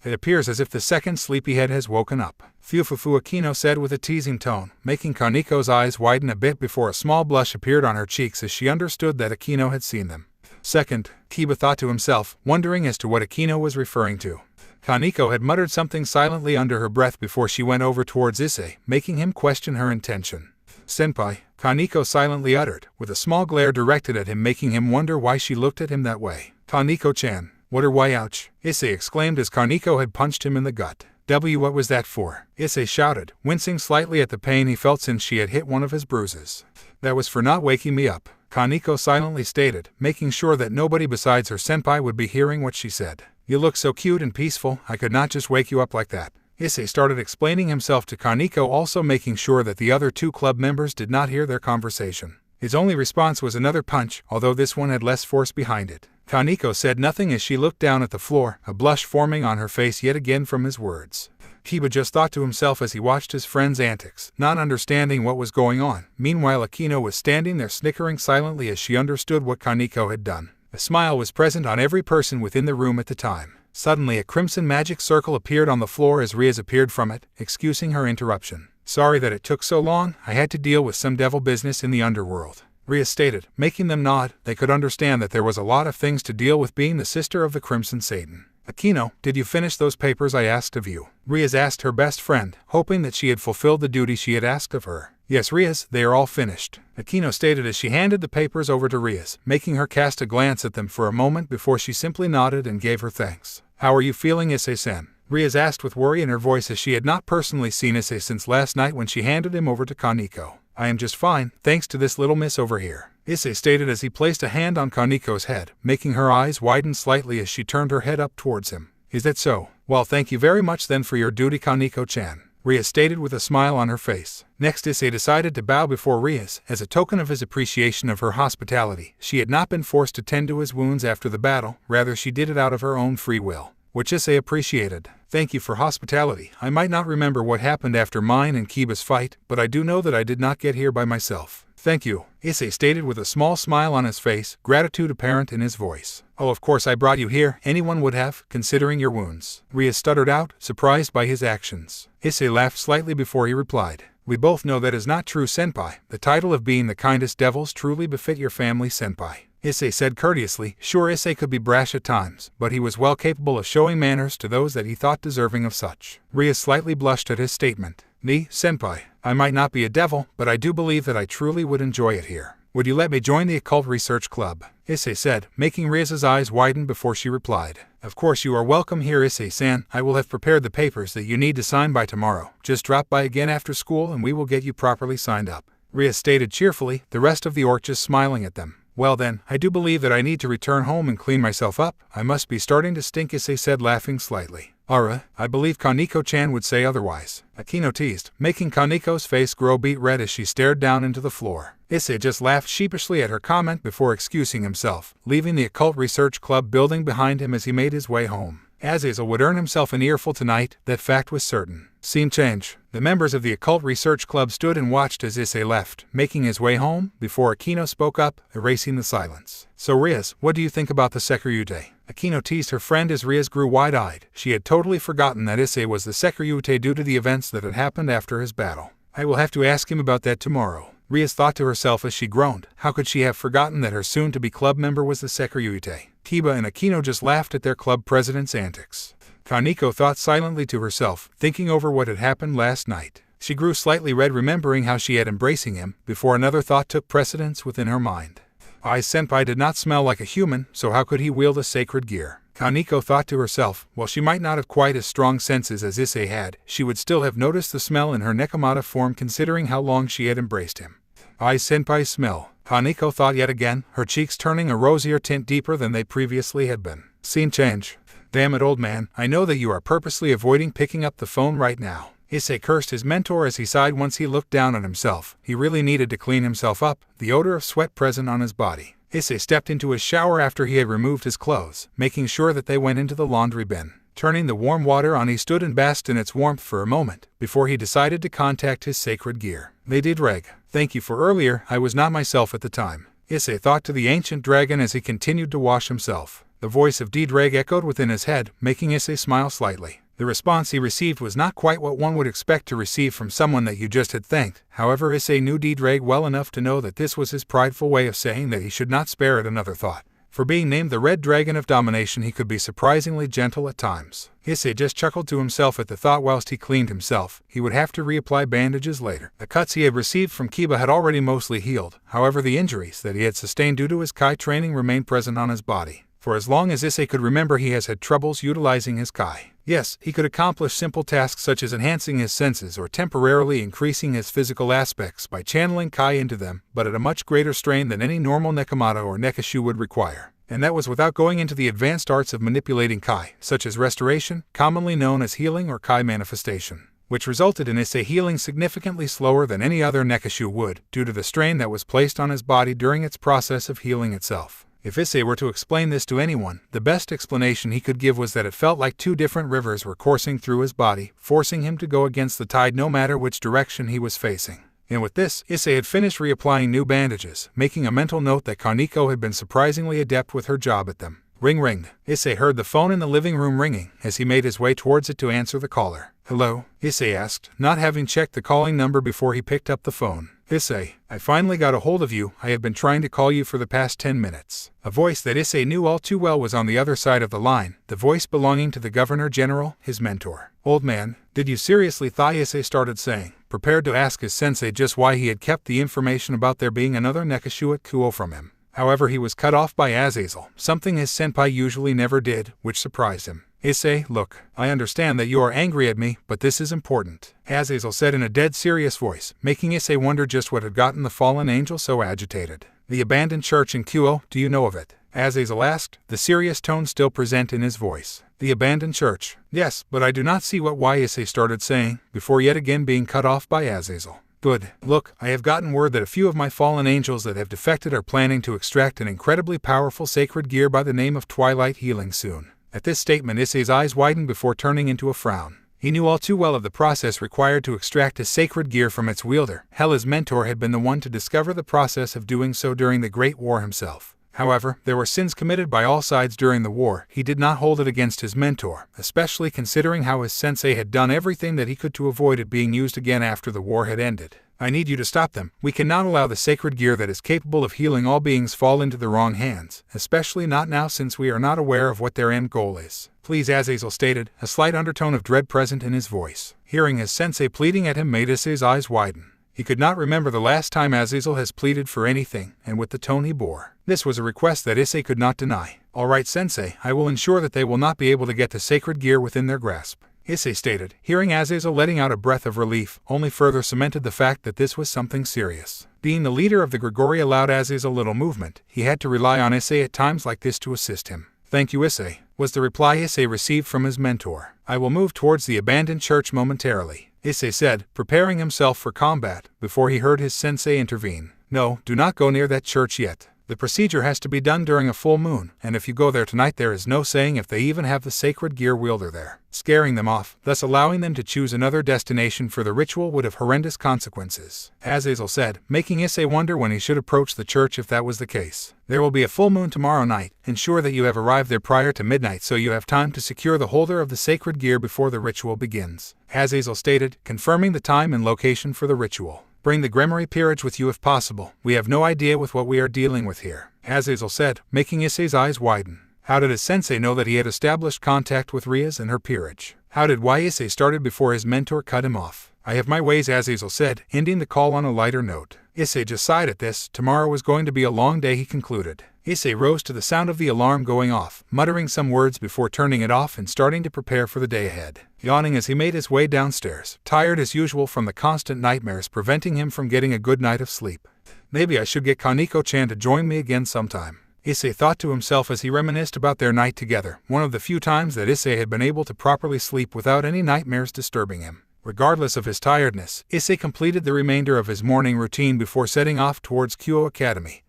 It appears as if the second sleepyhead has woken up, Fufufu, Akino said with a teasing tone, making Kaneko's eyes widen a bit before a small blush appeared on her cheeks as she understood that Akino had seen them. Second, Kiba thought to himself, wondering as to what Akino was referring to. Koneko had muttered something silently under her breath before she went over towards Issei, making him question her intention. Senpai, Koneko silently uttered, with a small glare directed at him, making him wonder why she looked at him that way. Koneko-chan. Why ouch, Issei exclaimed as Koneko had punched him in the gut. What was that for? Issei shouted, wincing slightly at the pain he felt since she had hit one of his bruises. That was for not waking me up, Koneko silently stated, making sure that nobody besides her senpai would be hearing what she said. You look so cute and peaceful, I could not just wake you up like that. Issei started explaining himself to Koneko, also making sure that the other two club members did not hear their conversation. His only response was another punch, although this one had less force behind it. Koneko said nothing as she looked down at the floor, a blush forming on her face yet again from his words. Kiba just thought to himself as he watched his friend's antics, not understanding what was going on. Meanwhile, Akino was standing there snickering silently as she understood what Koneko had done. A smile was present on every person within the room at the time. Suddenly a crimson magic circle appeared on the floor as Riaz appeared from it, excusing her interruption. Sorry that it took so long, I had to deal with some devil business in the underworld, Riaz stated, making them nod. They could understand that there was a lot of things to deal with being the sister of the Crimson Satan. Akino, did you finish those papers I asked of you? Riaz asked her best friend, hoping that she had fulfilled the duty she had asked of her. Yes, Riaz, they are all finished, Akino stated as she handed the papers over to Riaz, making her cast a glance at them for a moment before she simply nodded and gave her thanks. How are you feeling, Issei-san? Riaz asked with worry in her voice as she had not personally seen Issei since last night when she handed him over to Koneko. I am just fine, thanks to this little miss over here, Issei stated as he placed a hand on Koneko's head, making her eyes widen slightly as she turned her head up towards him. Is that so? Well, thank you very much then for your duty, Koneko-chan, Ria stated with a smile on her face. Next, Issei decided to bow before Rias as a token of his appreciation of her hospitality. She had not been forced to tend to his wounds after the battle, rather she did it out of her own free will, which Issei appreciated. Thank you for hospitality. I might not remember what happened after mine and Kiba's fight, but I do know that I did not get here by myself. Thank you, Issei stated with a small smile on his face, gratitude apparent in his voice. Oh, of course I brought you here, anyone would have, considering your wounds, Ria stuttered out, surprised by his actions. Issei laughed slightly before he replied. We both know that is not true, senpai. The title of being the kindest devils truly befit your family, senpai, Issei said courteously. Sure, Issei could be brash at times, but he was well capable of showing manners to those that he thought deserving of such. Ria slightly blushed at his statement. Senpai, I might not be a devil, but I do believe that I truly would enjoy it here. Would you let me join the Occult Research Club? Issei said, making Ria's eyes widen before she replied. Of course you are welcome here, Issei-san. I will have prepared the papers that you need to sign by tomorrow. Just drop by again after school and we will get you properly signed up, Ria stated cheerfully, the rest of the orchis smiling at them. Well then, I do believe that I need to return home and clean myself up. I must be starting to stink, Issei said, laughing slightly. I believe Koneko-chan would say otherwise, Akino teased, making Kaneko's face grow beet red as she stared down into the floor. Issei just laughed sheepishly at her comment before excusing himself, leaving the Occult Research Club building behind him as he made his way home. Azazel would earn himself an earful tonight, that fact was certain. Scene change. The members of the Occult Research Club stood and watched as Issei left, making his way home, before Akino spoke up, erasing the silence. So Rias, what do you think about the Sekiryuutei? Akino teased her friend as Rias grew wide-eyed. She had totally forgotten that Issei was the Sekiryuutei due to the events that had happened after his battle. I will have to ask him about that tomorrow, Rias thought to herself as she groaned. How could she have forgotten that her soon-to-be club member was the Sekiryuutei? Kiba and Akino just laughed at their club president's antics. Koneko thought silently to herself, thinking over what had happened last night. She grew slightly red remembering how she had embracing him, before another thought took precedence within her mind. Senpai did not smell like a human, so how could he wield a sacred gear? Koneko thought to herself. While she might not have quite as strong senses as Issei had, she would still have noticed the smell in her Nekomatada form considering how long she had embraced him. Senpai's smell, Koneko thought yet again, her cheeks turning a rosier tint deeper than they previously had been. Scene change. Damn it, old man, I know that you are purposely avoiding picking up the phone right now, Issei cursed his mentor as he sighed once he looked down on himself. He really needed to clean himself up, the odor of sweat present on his body. Issei stepped into his shower after he had removed his clothes, making sure that they went into the laundry bin. Turning the warm water on, he stood and basked in its warmth for a moment, before he decided to contact his sacred gear. Lady Dreg, thank you for earlier, I was not myself at the time, Issei thought to the ancient dragon as he continued to wash himself. The voice of D-Dreg echoed within his head, making Issei smile slightly. The response he received was not quite what one would expect to receive from someone that you just had thanked. However, Issei knew D-Dreg well enough to know that this was his prideful way of saying that he should not spare it another thought. For being named the Red Dragon of Domination, he could be surprisingly gentle at times. Issei just chuckled to himself at the thought whilst he cleaned himself. He would have to reapply bandages later. The cuts he had received from Kiba had already mostly healed. However, the injuries that he had sustained due to his Kai training remained present on his body. For as long as Issei could remember, he has had troubles utilizing his Kai. Yes, he could accomplish simple tasks such as enhancing his senses or temporarily increasing his physical aspects by channeling Kai into them, but at a much greater strain than any normal Nekomatada or Nekoshou would require. And that was without going into the advanced arts of manipulating Kai, such as restoration, commonly known as healing or Kai manifestation, which resulted in Issei healing significantly slower than any other Nekoshou would, due to the strain that was placed on his body during its process of healing itself. If Issei were to explain this to anyone, the best explanation he could give was that it felt like two different rivers were coursing through his body, forcing him to go against the tide no matter which direction he was facing. And with this, Issei had finished reapplying new bandages, making a mental note that Koneko had been surprisingly adept with her job at them. Ring ringed. Issei heard the phone in the living room ringing as he made his way towards it to answer the caller. Hello? Issei asked, not having checked the calling number before he picked up the phone. Issei, I finally got a hold of you. I have been trying to call you for the past 10 minutes. A voice that Issei knew all too well was on the other side of the line, the voice belonging to the Governor General, his mentor. Old man, did you seriously? Issei started saying, prepared to ask his sensei just why he had kept the information about there being another Nekoshou at Kuo from him. However, he was cut off by Azazel, something his senpai usually never did, which surprised him. Issei, look, I understand that you are angry at me, but this is important, Azazel said in a dead serious voice, making Issei wonder just what had gotten the fallen angel so agitated. The abandoned church in Kyo, do you know of it? Azazel asked, the serious tone still present in his voice. The abandoned church. Yes, but I do not see why Issei started saying, before yet again being cut off by Azazel. Good. Look, I have gotten word that a few of my fallen angels that have defected are planning to extract an incredibly powerful sacred gear by the name of Twilight Healing soon. At this statement, Issei's eyes widened before turning into a frown. He knew all too well of the process required to extract his sacred gear from its wielder. Hela's mentor had been the one to discover the process of doing so during the Great War himself. However, there were sins committed by all sides during the war. He did not hold it against his mentor, especially considering how his sensei had done everything that he could to avoid it being used again after the war had ended. I need you to stop them. We cannot allow the sacred gear that is capable of healing all beings fall into the wrong hands, especially not now since we are not aware of what their end goal is. Please, Azazel stated, a slight undertone of dread present in his voice. Hearing his sensei pleading at him made Issei's eyes widen. He could not remember the last time Azazel has pleaded for anything, and with the tone he bore. This was a request that Issei could not deny. All right, Sensei, I will ensure that they will not be able to get the sacred gear within their grasp, Issei stated. Hearing Azazel letting out a breath of relief only further cemented the fact that this was something serious. Being the leader of the Grigori allowed Azazel little movement. He had to rely on Issei at times like this to assist him. Thank you, Issei, was the reply Issei received from his mentor. I will move towards the abandoned church momentarily, Issei said, preparing himself for combat, before he heard his sensei intervene. No, do not go near that church yet. The procedure has to be done during a full moon, and if you go there tonight there is no saying if they even have the sacred gear wielder there. Scaring them off, thus allowing them to choose another destination for the ritual would have horrendous consequences, Azazel said, making Issei wonder when he should approach the church if that was the case. There will be a full moon tomorrow night. Ensure that you have arrived there prior to midnight so you have time to secure the holder of the sacred gear before the ritual begins, Azazel stated, confirming the time and location for the ritual. Bring the Grimoire peerage with you if possible. We have no idea with what we are dealing with here, Azazel said, making Issei's eyes widen. How did his sensei know that he had established contact with Rias and her peerage? How did Issei started before his mentor cut him off? I have my ways, Azazel said, ending the call on a lighter note. Issei just sighed at this. Tomorrow was going to be a long day, he concluded. Issei rose to the sound of the alarm going off, muttering some words before turning it off and starting to prepare for the day ahead. Yawning as he made his way downstairs, tired as usual from the constant nightmares preventing him from getting a good night of sleep. Maybe I should get Koneko-chan to join me again sometime, Issei thought to himself as he reminisced about their night together, one of the few times that Issei had been able to properly sleep without any nightmares disturbing him. Regardless of his tiredness, Issei completed the remainder of his morning routine before setting off towards Kyo Academy.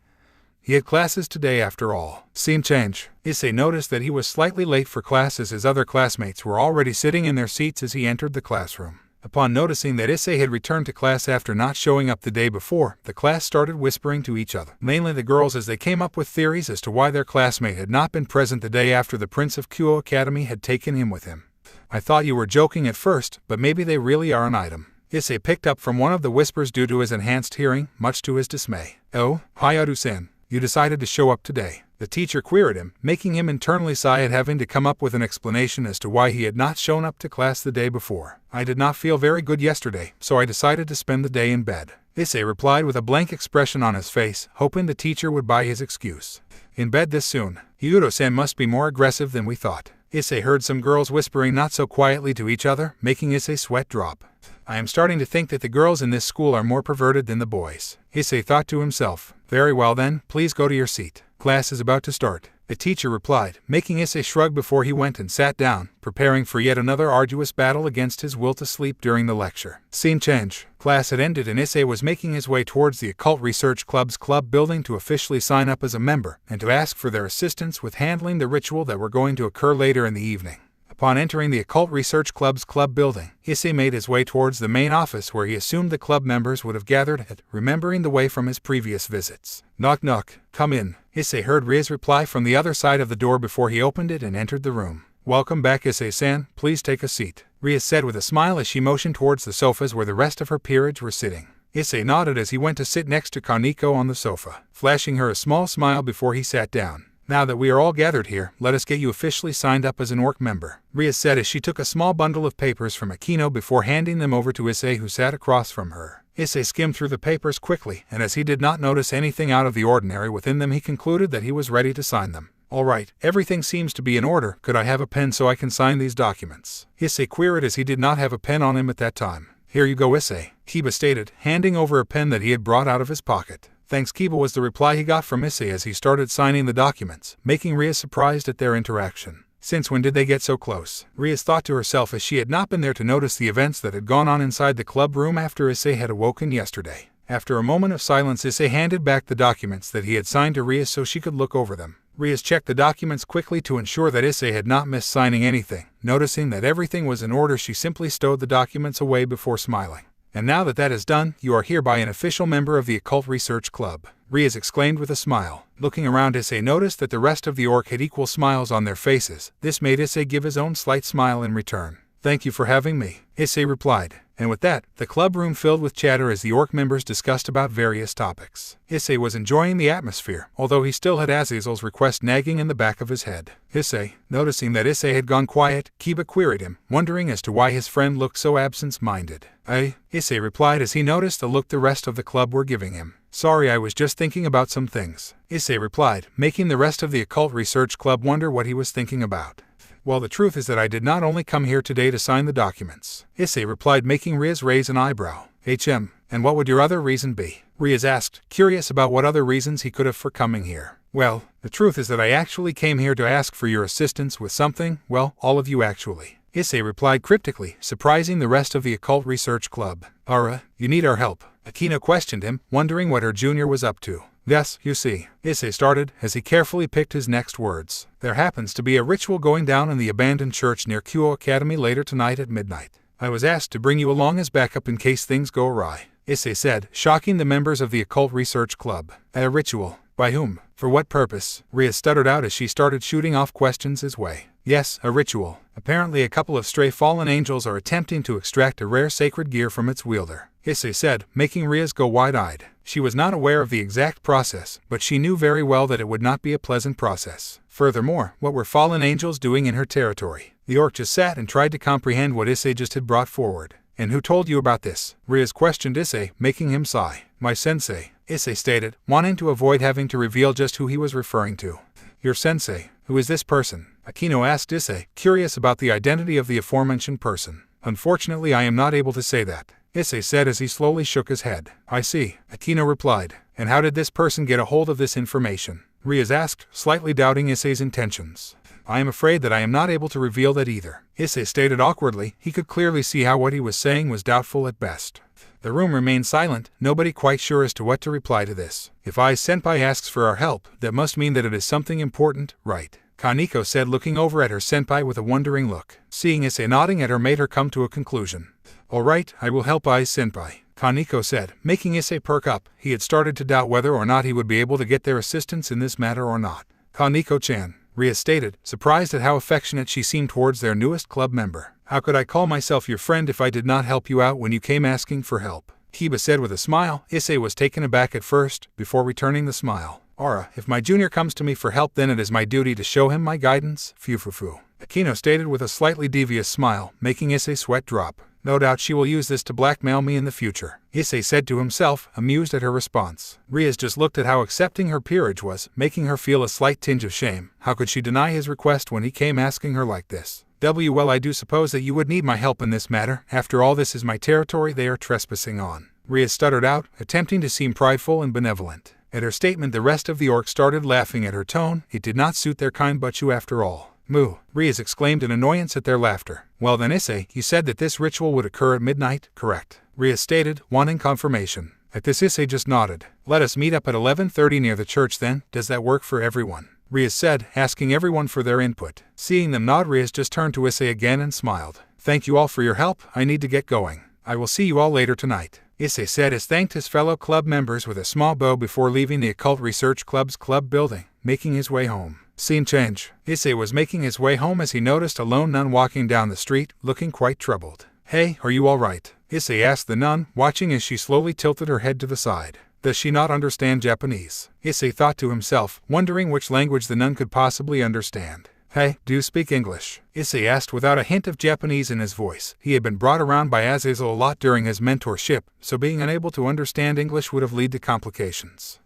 He had classes today after all. Scene change. Issei noticed that he was slightly late for class as his other classmates were already sitting in their seats as he entered the classroom. Upon noticing that Issei had returned to class after not showing up the day before, the class started whispering to each other, mainly the girls, as they came up with theories as to why their classmate had not been present the day after the Prince of Kyo Academy had taken him with him. I thought you were joking at first, but maybe they really are an item, Issei picked up from one of the whispers due to his enhanced hearing, much to his dismay. Oh, Hyoudou-san, you decided to show up today, the teacher queried him, making him internally sigh at having to come up with an explanation as to why he had not shown up to class the day before. I did not feel very good yesterday, so I decided to spend the day in bed, Issei replied with a blank expression on his face, hoping the teacher would buy his excuse. In bed this soon? Hyoudou-san must be more aggressive than we thought. Issei heard some girls whispering not so quietly to each other, making Issei's sweat drop. I am starting to think that the girls in this school are more perverted than the boys, Issei thought to himself. Very well then, please go to your seat. Class is about to start, the teacher replied, making Issei shrug before he went and sat down, preparing for yet another arduous battle against his will to sleep during the lecture. Scene change. Class had ended and Issei was making his way towards the Occult Research Club's club building to officially sign up as a member, and to ask for their assistance with handling the ritual that were going to occur later in the evening. Upon entering the Occult Research Club's club building, Issei made his way towards the main office where he assumed the club members would have gathered at, remembering the way from his previous visits. Knock knock, come in, Issei heard Ria's reply from the other side of the door before he opened it and entered the room. Welcome back, Issei-san, please take a seat, Ria said with a smile as she motioned towards the sofas where the rest of her peerage were sitting. Issei nodded as he went to sit next to Koneko on the sofa, flashing her a small smile before he sat down. Now that we are all gathered here, let us get you officially signed up as an orc member, Ria said as she took a small bundle of papers from Akino before handing them over to Issei, who sat across from her. Issei skimmed through the papers quickly, and as he did not notice anything out of the ordinary within them, he concluded that he was ready to sign them. Alright, everything seems to be in order. Could I have a pen so I can sign these documents? Issei queried as he did not have a pen on him at that time. Here you go, Issei, Kiba stated, handing over a pen that he had brought out of his pocket. Thanks, Kiba, was the reply he got from Issei as he started signing the documents, making Ria surprised at their interaction. Since when did they get so close? Ria thought to herself as she had not been there to notice the events that had gone on inside the club room after Issei had awoken yesterday. After a moment of silence, Issei handed back the documents that he had signed to Ria so she could look over them. Ria checked the documents quickly to ensure that Issei had not missed signing anything. Noticing that everything was in order, she simply stowed the documents away before smiling. And now that that is done, you are hereby an official member of the Occult Research Club, Ria exclaimed with a smile. Looking around, Issei noticed that the rest of the orc had equal smiles on their faces. This made Issei give his own slight smile in return. Thank you for having me, Issei replied. And with that, the club room filled with chatter as the orc members discussed about various topics. Issei was enjoying the atmosphere, although he still had Azazel's request nagging in the back of his head. Issei, noticing that Issei had gone quiet, Kiba queried him, wondering as to why his friend looked so absent-minded. Issei replied as he noticed the look the rest of the club were giving him. Sorry, I was just thinking about some things, Issei replied, making the rest of the Occult Research Club wonder what he was thinking about. Well, the truth is that I did not only come here today to sign the documents, Issei replied, making Riaz raise an eyebrow. And what would your other reason be? Riaz asked, curious about what other reasons he could have for coming here. Well, the truth is that I actually came here to ask for your assistance with something, well, all of you actually, Issei replied cryptically, surprising the rest of the Occult Research Club. You need our help? Akino questioned him, wondering what her junior was up to. Yes, you see, Issei started, as he carefully picked his next words. There happens to be a ritual going down in the abandoned church near Kyo Academy later tonight at midnight. I was asked to bring you along as backup in case things go awry, Issei said, shocking the members of the Occult Research Club. A ritual? By whom? For what purpose? Ria stuttered out as she started shooting off questions his way. Yes, a ritual. Apparently a couple of stray fallen angels are attempting to extract a rare sacred gear from its wielder, Issei said, making Riaz go wide-eyed. She was not aware of the exact process, but she knew very well that it would not be a pleasant process. Furthermore, what were fallen angels doing in her territory? The orc just sat and tried to comprehend what Issei just had brought forward. And who told you about this? Riaz questioned Issei, making him sigh. My sensei, Issei stated, wanting to avoid having to reveal just who he was referring to. Your sensei? Who is this person? Akino asked Issei, curious about the identity of the aforementioned person. Unfortunately, I am not able to say that, Issei said as he slowly shook his head. I see, Akino replied. And how did this person get a hold of this information? Riaz asked, slightly doubting Issei's intentions. I am afraid that I am not able to reveal that either, Issei stated awkwardly. He could clearly see how what he was saying was doubtful at best. The room remained silent, nobody quite sure as to what to reply to this. If Senpai asks for our help, that must mean that it is something important, right? Koneko said, looking over at her senpai with a wondering look. Seeing Issei nodding at her made her come to a conclusion. Alright, I will help senpai, Koneko said, making Issei perk up. He had started to doubt whether or not he would be able to get their assistance in this matter or not. Koneko-chan, Ria stated, surprised at how affectionate she seemed towards their newest club member. How could I call myself your friend if I did not help you out when you came asking for help? Kiba said with a smile. Issei was taken aback at first, before returning the smile. If my junior comes to me for help, then it is my duty to show him my guidance, Fufufu. Akino stated with a slightly devious smile, making Issei sweat drop. No doubt she will use this to blackmail me in the future, Issei said to himself, amused at her response. Riaz just looked at how accepting her peerage was, making her feel a slight tinge of shame. How could she deny his request when he came asking her like this? Well, I do suppose that you would need my help in this matter. After all, this is my territory they are trespassing on, Riaz stuttered out, attempting to seem prideful and benevolent. At her statement, the rest of the orcs started laughing at her tone. It did not suit their kind Butchu after all. Moo, Riaz exclaimed in annoyance at their laughter. Well then, Issei, you said that this ritual would occur at midnight, correct? Riaz stated, wanting confirmation. At this, Issei just nodded. Let us meet up at 11:30 near the church then. Does that work for everyone? Riaz said, asking everyone for their input. Seeing them nod, Riaz just turned to Issei again and smiled. Thank you all for your help. I need to get going. I will see you all later tonight, Issei said as thanked his fellow club members with a small bow before leaving the Occult Research Club's club building, making his way home. Scene change. Issei was making his way home as he noticed a lone nun walking down the street, looking quite troubled. Hey, are you all right? Issei asked the nun, watching as she slowly tilted her head to the side. Does she not understand Japanese? Issei thought to himself, wondering which language the nun could possibly understand. Hey, do you speak English? Issei asked without a hint of Japanese in his voice. He had been brought around by Azazel a lot during his mentorship, so being unable to understand English would have led to complications.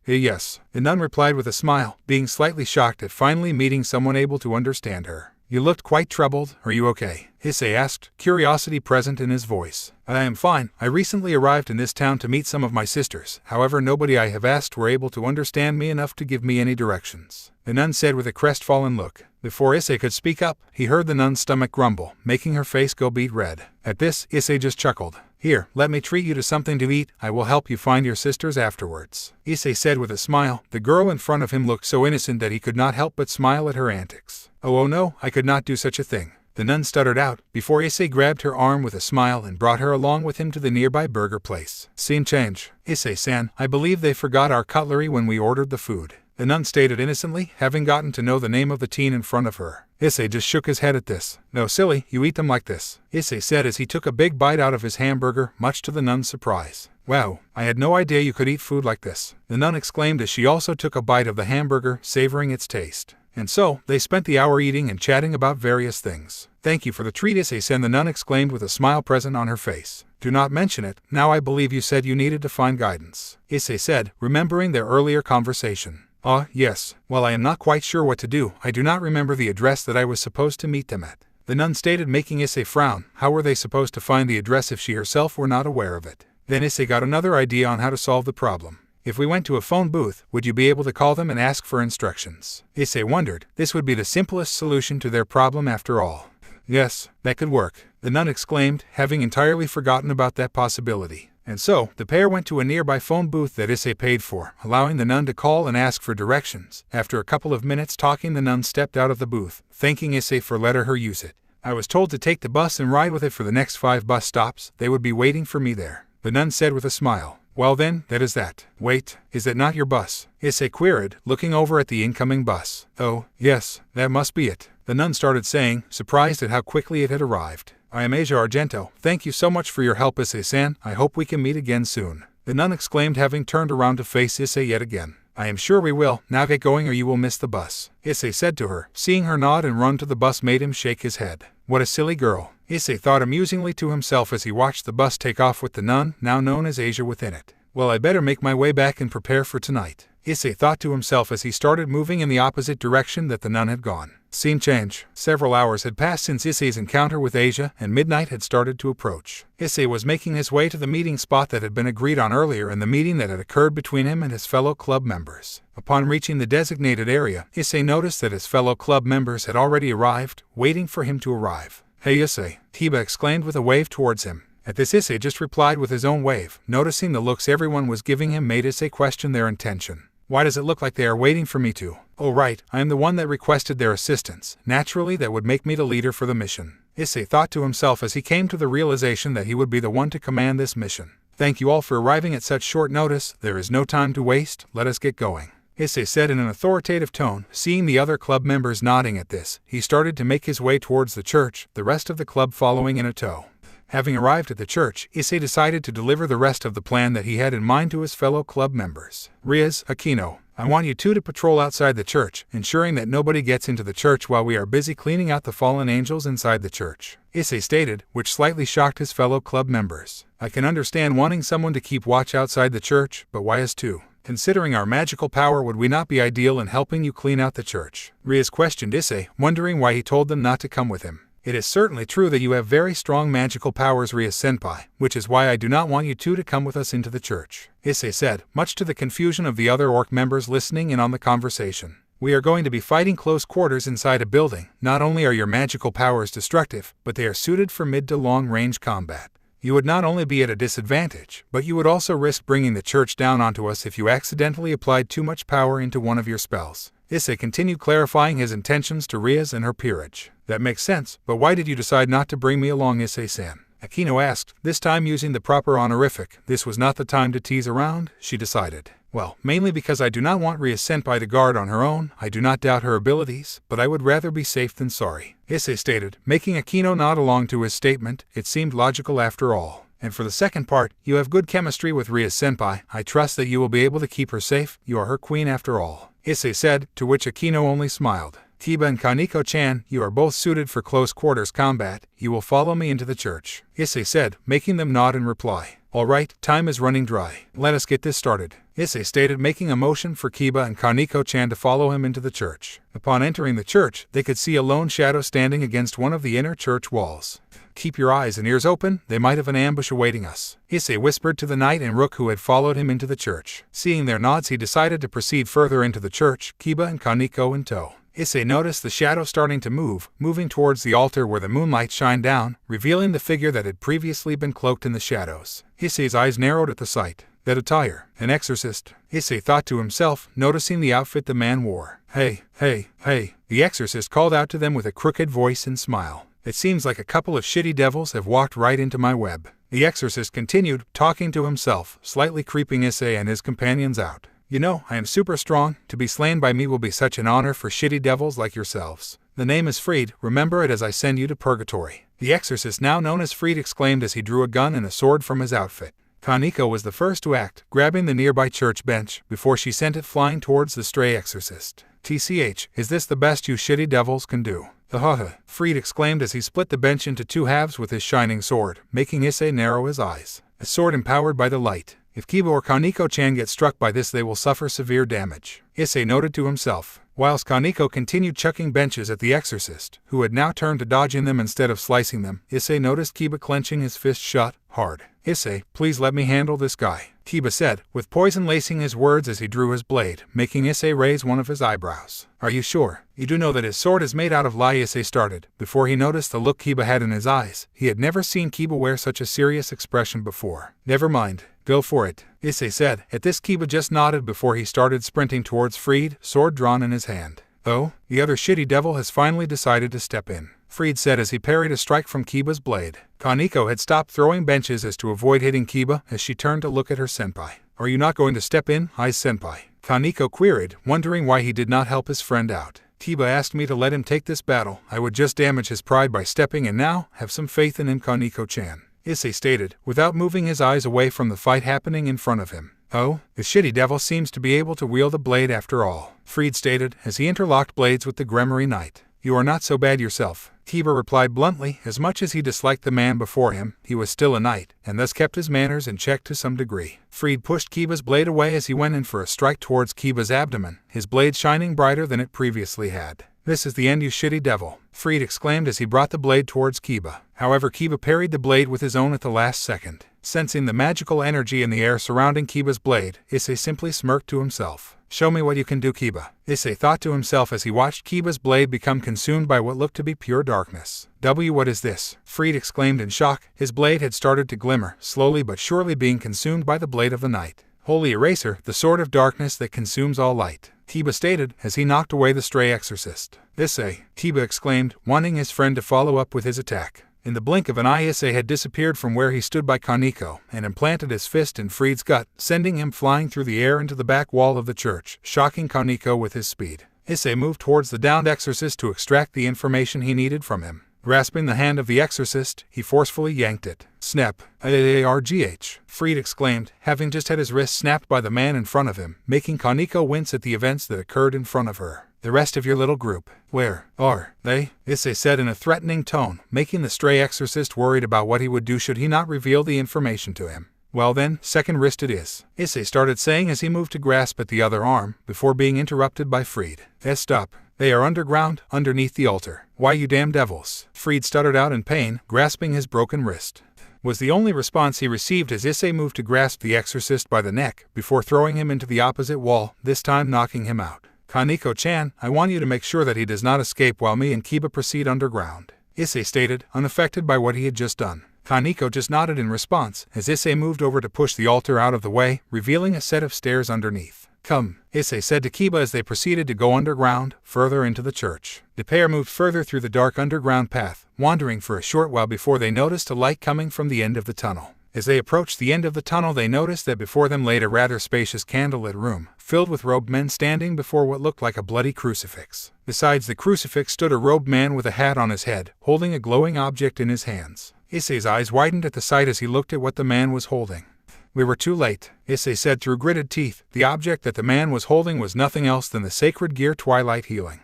Yes. The nun replied with a smile, being slightly shocked at finally meeting someone able to understand her. You looked quite troubled. Are you okay? Issei asked, curiosity present in his voice. I am fine. I recently arrived in this town to meet some of my sisters. However, nobody I have asked were able to understand me enough to give me any directions. The nun said with a crestfallen look. Before Issei could speak up, he heard the nun's stomach grumble, making her face go beet red. At this, Issei just chuckled. Here, let me treat you to something to eat. I will help you find your sisters afterwards. Issei said with a smile. The girl in front of him looked so innocent that he could not help but smile at her antics. Oh no, I could not do such a thing. The nun stuttered out, before Issei grabbed her arm with a smile and brought her along with him to the nearby burger place. Scene change. Issei-san, I believe they forgot our cutlery when we ordered the food. The nun stated innocently, having gotten to know the name of the teen in front of her. Issei just shook his head at this. No silly, you eat them like this, Issei said as he took a big bite out of his hamburger, much to the nun's surprise. Wow, I had no idea you could eat food like this, the nun exclaimed as she also took a bite of the hamburger, savoring its taste. And so, they spent the hour eating and chatting about various things. Thank you for the treat, Issei-san, the nun exclaimed with a smile present on her face. Do not mention it. Now I believe you said you needed to find guidance, Issei said, remembering their earlier conversation. Yes. Well, I am not quite sure what to do. I do not remember the address that I was supposed to meet them at, the nun stated, making Issei frown. How were they supposed to find the address if she herself were not aware of it? Then Issei got another idea on how to solve the problem. If we went to a phone booth, would you be able to call them and ask for instructions? Issei wondered. This would be the simplest solution to their problem after all. Yes, that could work, the nun exclaimed, having entirely forgotten about that possibility. And so, the pair went to a nearby phone booth that Issei paid for, allowing the nun to call and ask for directions. After a couple of minutes talking, the nun stepped out of the booth, thanking Issei for letting her use it. I was told to take the bus and ride with it for the next 5 bus stops. They would be waiting for me there, the nun said with a smile. Well then, that is that. Wait, is that not your bus? Issei queried, looking over at the incoming bus. Oh, yes, that must be it, the nun started saying, surprised at how quickly it had arrived. I am Asia Argento. Thank you so much for your help, Issei-san. I hope we can meet again soon, the nun exclaimed, having turned around to face Issei yet again. I am sure we will. Now get going or you will miss the bus, Issei said to her. Seeing her nod and run to the bus made him shake his head. What a silly girl, Issei thought amusingly to himself as he watched the bus take off with the nun, now known as Asia, within it. Well, I better make my way back and prepare for tonight, Issei thought to himself as he started moving in the opposite direction that the nun had gone. Scene change. Several hours had passed since Issei's encounter with Asia, and midnight had started to approach. Issei was making his way to the meeting spot that had been agreed on earlier in the meeting that had occurred between him and his fellow club members. Upon reaching the designated area, Issei noticed that his fellow club members had already arrived, waiting for him to arrive. Hey Issei, Kiba exclaimed with a wave towards him. At this, Issei just replied with his own wave. Noticing the looks everyone was giving him made Issei question their intention. Why does it look like they are waiting for me to? Oh right, I am the one that requested their assistance. Naturally that would make me the leader for the mission, Issei thought to himself as he came to the realization that he would be the one to command this mission. Thank you all for arriving at such short notice. There is no time to waste. Let us get going, Issei said in an authoritative tone. Seeing the other club members nodding at this, he started to make his way towards the church, the rest of the club following in a tow. Having arrived at the church, Issei decided to deliver the rest of the plan that he had in mind to his fellow club members. Riaz, Aquino, I want you two to patrol outside the church, ensuring that nobody gets into the church while we are busy cleaning out the fallen angels inside the church, Issei stated, which slightly shocked his fellow club members. I can understand wanting someone to keep watch outside the church, but why us two? Considering our magical power, would we not be ideal in helping you clean out the church? Riaz questioned Issei, wondering why he told them not to come with him. It is certainly true that you have very strong magical powers, Riaz-senpai, which is why I do not want you two to come with us into the church, Issei said, much to the confusion of the other orc members listening in on the conversation. We are going to be fighting close quarters inside a building. Not only are your magical powers destructive, but they are suited for mid to long range combat. You would not only be at a disadvantage, but you would also risk bringing the church down onto us if you accidentally applied too much power into one of your spells. Issei continued clarifying his intentions to Riaz and her peerage. That makes sense, but why did you decide not to bring me along, Issei-san? Aquino asked, this time using the proper honorific. This was not the time to tease around, she decided. Well, mainly because I do not want Riaz-senpai to guard on her own. I do not doubt her abilities, but I would rather be safe than sorry, Issei stated, making Aquino nod along to his statement. It seemed logical after all. And for the second part, you have good chemistry with Riaz-senpai. I trust that you will be able to keep her safe. You are her queen after all, Issei said, to which Aquino only smiled. Kiba and Koneko-chan, you are both suited for close quarters combat. You will follow me into the church, Issei said, making them nod in reply. Alright, time is running dry. Let us get this started, Issei stated, making a motion for Kiba and Koneko-chan to follow him into the church. Upon entering the church, they could see a lone shadow standing against one of the inner church walls. Keep your eyes and ears open, they might have an ambush awaiting us, Issei whispered to the knight and rook who had followed him into the church. Seeing their nods, he decided to proceed further into the church, Kiba and Koneko in tow. Issei noticed the shadow starting to moving towards the altar where the moonlight shined down, revealing the figure that had previously been cloaked in the shadows. Issei's eyes narrowed at the sight. That attire, an exorcist, Issei thought to himself, noticing the outfit the man wore. Hey, hey, hey, the exorcist called out to them with a crooked voice and smile. It seems like a couple of shitty devils have walked right into my web. The exorcist continued, talking to himself, slightly creeping Issei and his companions out. You know, I am super strong. To be slain by me will be such an honor for shitty devils like yourselves. The name is Freed, remember it as I send you to purgatory. The exorcist, now known as Freed, exclaimed as he drew a gun and a sword from his outfit. Koneko was the first to act, grabbing the nearby church bench, before she sent it flying towards the stray exorcist. TCH, is this the best you shitty devils can do? Haha, Freed exclaimed as he split the bench into two halves with his shining sword, making Issei narrow his eyes. A sword empowered by the light. If Kiba or Koneko-chan get struck by this, they will suffer severe damage, Issei noted to himself, whilst Koneko continued chucking benches at the exorcist, who had now turned to dodging them instead of slicing them. Issei noticed Kiba clenching his fist shut, hard. Issei, please let me handle this guy, Kiba said, with poison lacing his words as he drew his blade, making Issei raise one of his eyebrows. Are you sure? You do know that his sword is made out of lie, Issei started, before he noticed the look Kiba had in his eyes. He had never seen Kiba wear such a serious expression before. Never mind. Go for it, Issei said. At this, Kiba just nodded before he started sprinting towards Freed, sword drawn in his hand. Oh, the other shitty devil has finally decided to step in, Freed said as he parried a strike from Kiba's blade. Koneko had stopped throwing benches as to avoid hitting Kiba as she turned to look at her senpai. Are you not going to step in, hi senpai? Koneko queried, wondering why he did not help his friend out. Kiba asked me to let him take this battle. I would just damage his pride by stepping in now. Have some faith in him, Koneko-chan, Issei stated, without moving his eyes away from the fight happening in front of him. Oh, the shitty devil seems to be able to wield a blade after all, Freed stated as he interlocked blades with the Gremory Knight. You are not so bad yourself, Kiba replied bluntly. As much as he disliked the man before him, he was still a knight, and thus kept his manners in check to some degree. Freed pushed Kiba's blade away as he went in for a strike towards Kiba's abdomen, his blade shining brighter than it previously had. This is the end, you shitty devil, Freed exclaimed as he brought the blade towards Kiba. However, Kiba parried the blade with his own at the last second. Sensing the magical energy in the air surrounding Kiba's blade, Issei simply smirked to himself. Show me what you can do, Kiba, Issei thought to himself as he watched Kiba's blade become consumed by what looked to be pure darkness. What is this? Freed exclaimed in shock. His blade had started to glimmer, slowly but surely being consumed by the blade of the knight. Holy Eraser, the sword of darkness that consumes all light, Kiba stated as he knocked away the stray exorcist. Issei, Kiba exclaimed, wanting his friend to follow up with his attack. In the blink of an eye, Issei had disappeared from where he stood by Koneko and implanted his fist in Freed's gut, sending him flying through the air into the back wall of the church, shocking Koneko with his speed. Issei moved towards the downed exorcist to extract the information he needed from him. Grasping the hand of the exorcist, he forcefully yanked it. Snap. Argh, Freed exclaimed, having just had his wrist snapped by the man in front of him, making Koneko wince at the events that occurred in front of her. The rest of your little group, where are they? Issei said in a threatening tone, making the stray exorcist worried about what he would do should he not reveal the information to him. Well then, second wrist it is, Issei started saying as he moved to grasp at the other arm, before being interrupted by Freed. Stop. They are underground, underneath the altar. Why, you damn devils, Freed stuttered out in pain, grasping his broken wrist. Was the only response he received as Issei moved to grasp the exorcist by the neck, before throwing him into the opposite wall, this time knocking him out. Koneko-chan, I want you to make sure that he does not escape while me and Kiba proceed underground, Issei stated, unaffected by what he had just done. Koneko just nodded in response, as Issei moved over to push the altar out of the way, revealing a set of stairs underneath. Come, Issei said to Kiba as they proceeded to go underground, further into the church. The pair moved further through the dark underground path, wandering for a short while before they noticed a light coming from the end of the tunnel. As they approached the end of the tunnel, they noticed that before them lay a rather spacious candlelit room, filled with robed men standing before what looked like a bloody crucifix. Besides the crucifix stood a robed man with a hat on his head, holding a glowing object in his hands. Issei's eyes widened at the sight as he looked at what the man was holding. We were too late, Issei said through gritted teeth. The object that the man was holding was nothing else than the sacred gear Twilight Healing.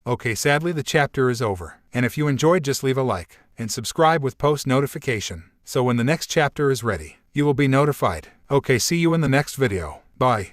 Okay, sadly the chapter is over. And if you enjoyed, just leave a like and subscribe with post notification, so when the next chapter is ready, you will be notified. Okay, see you in the next video. Bye.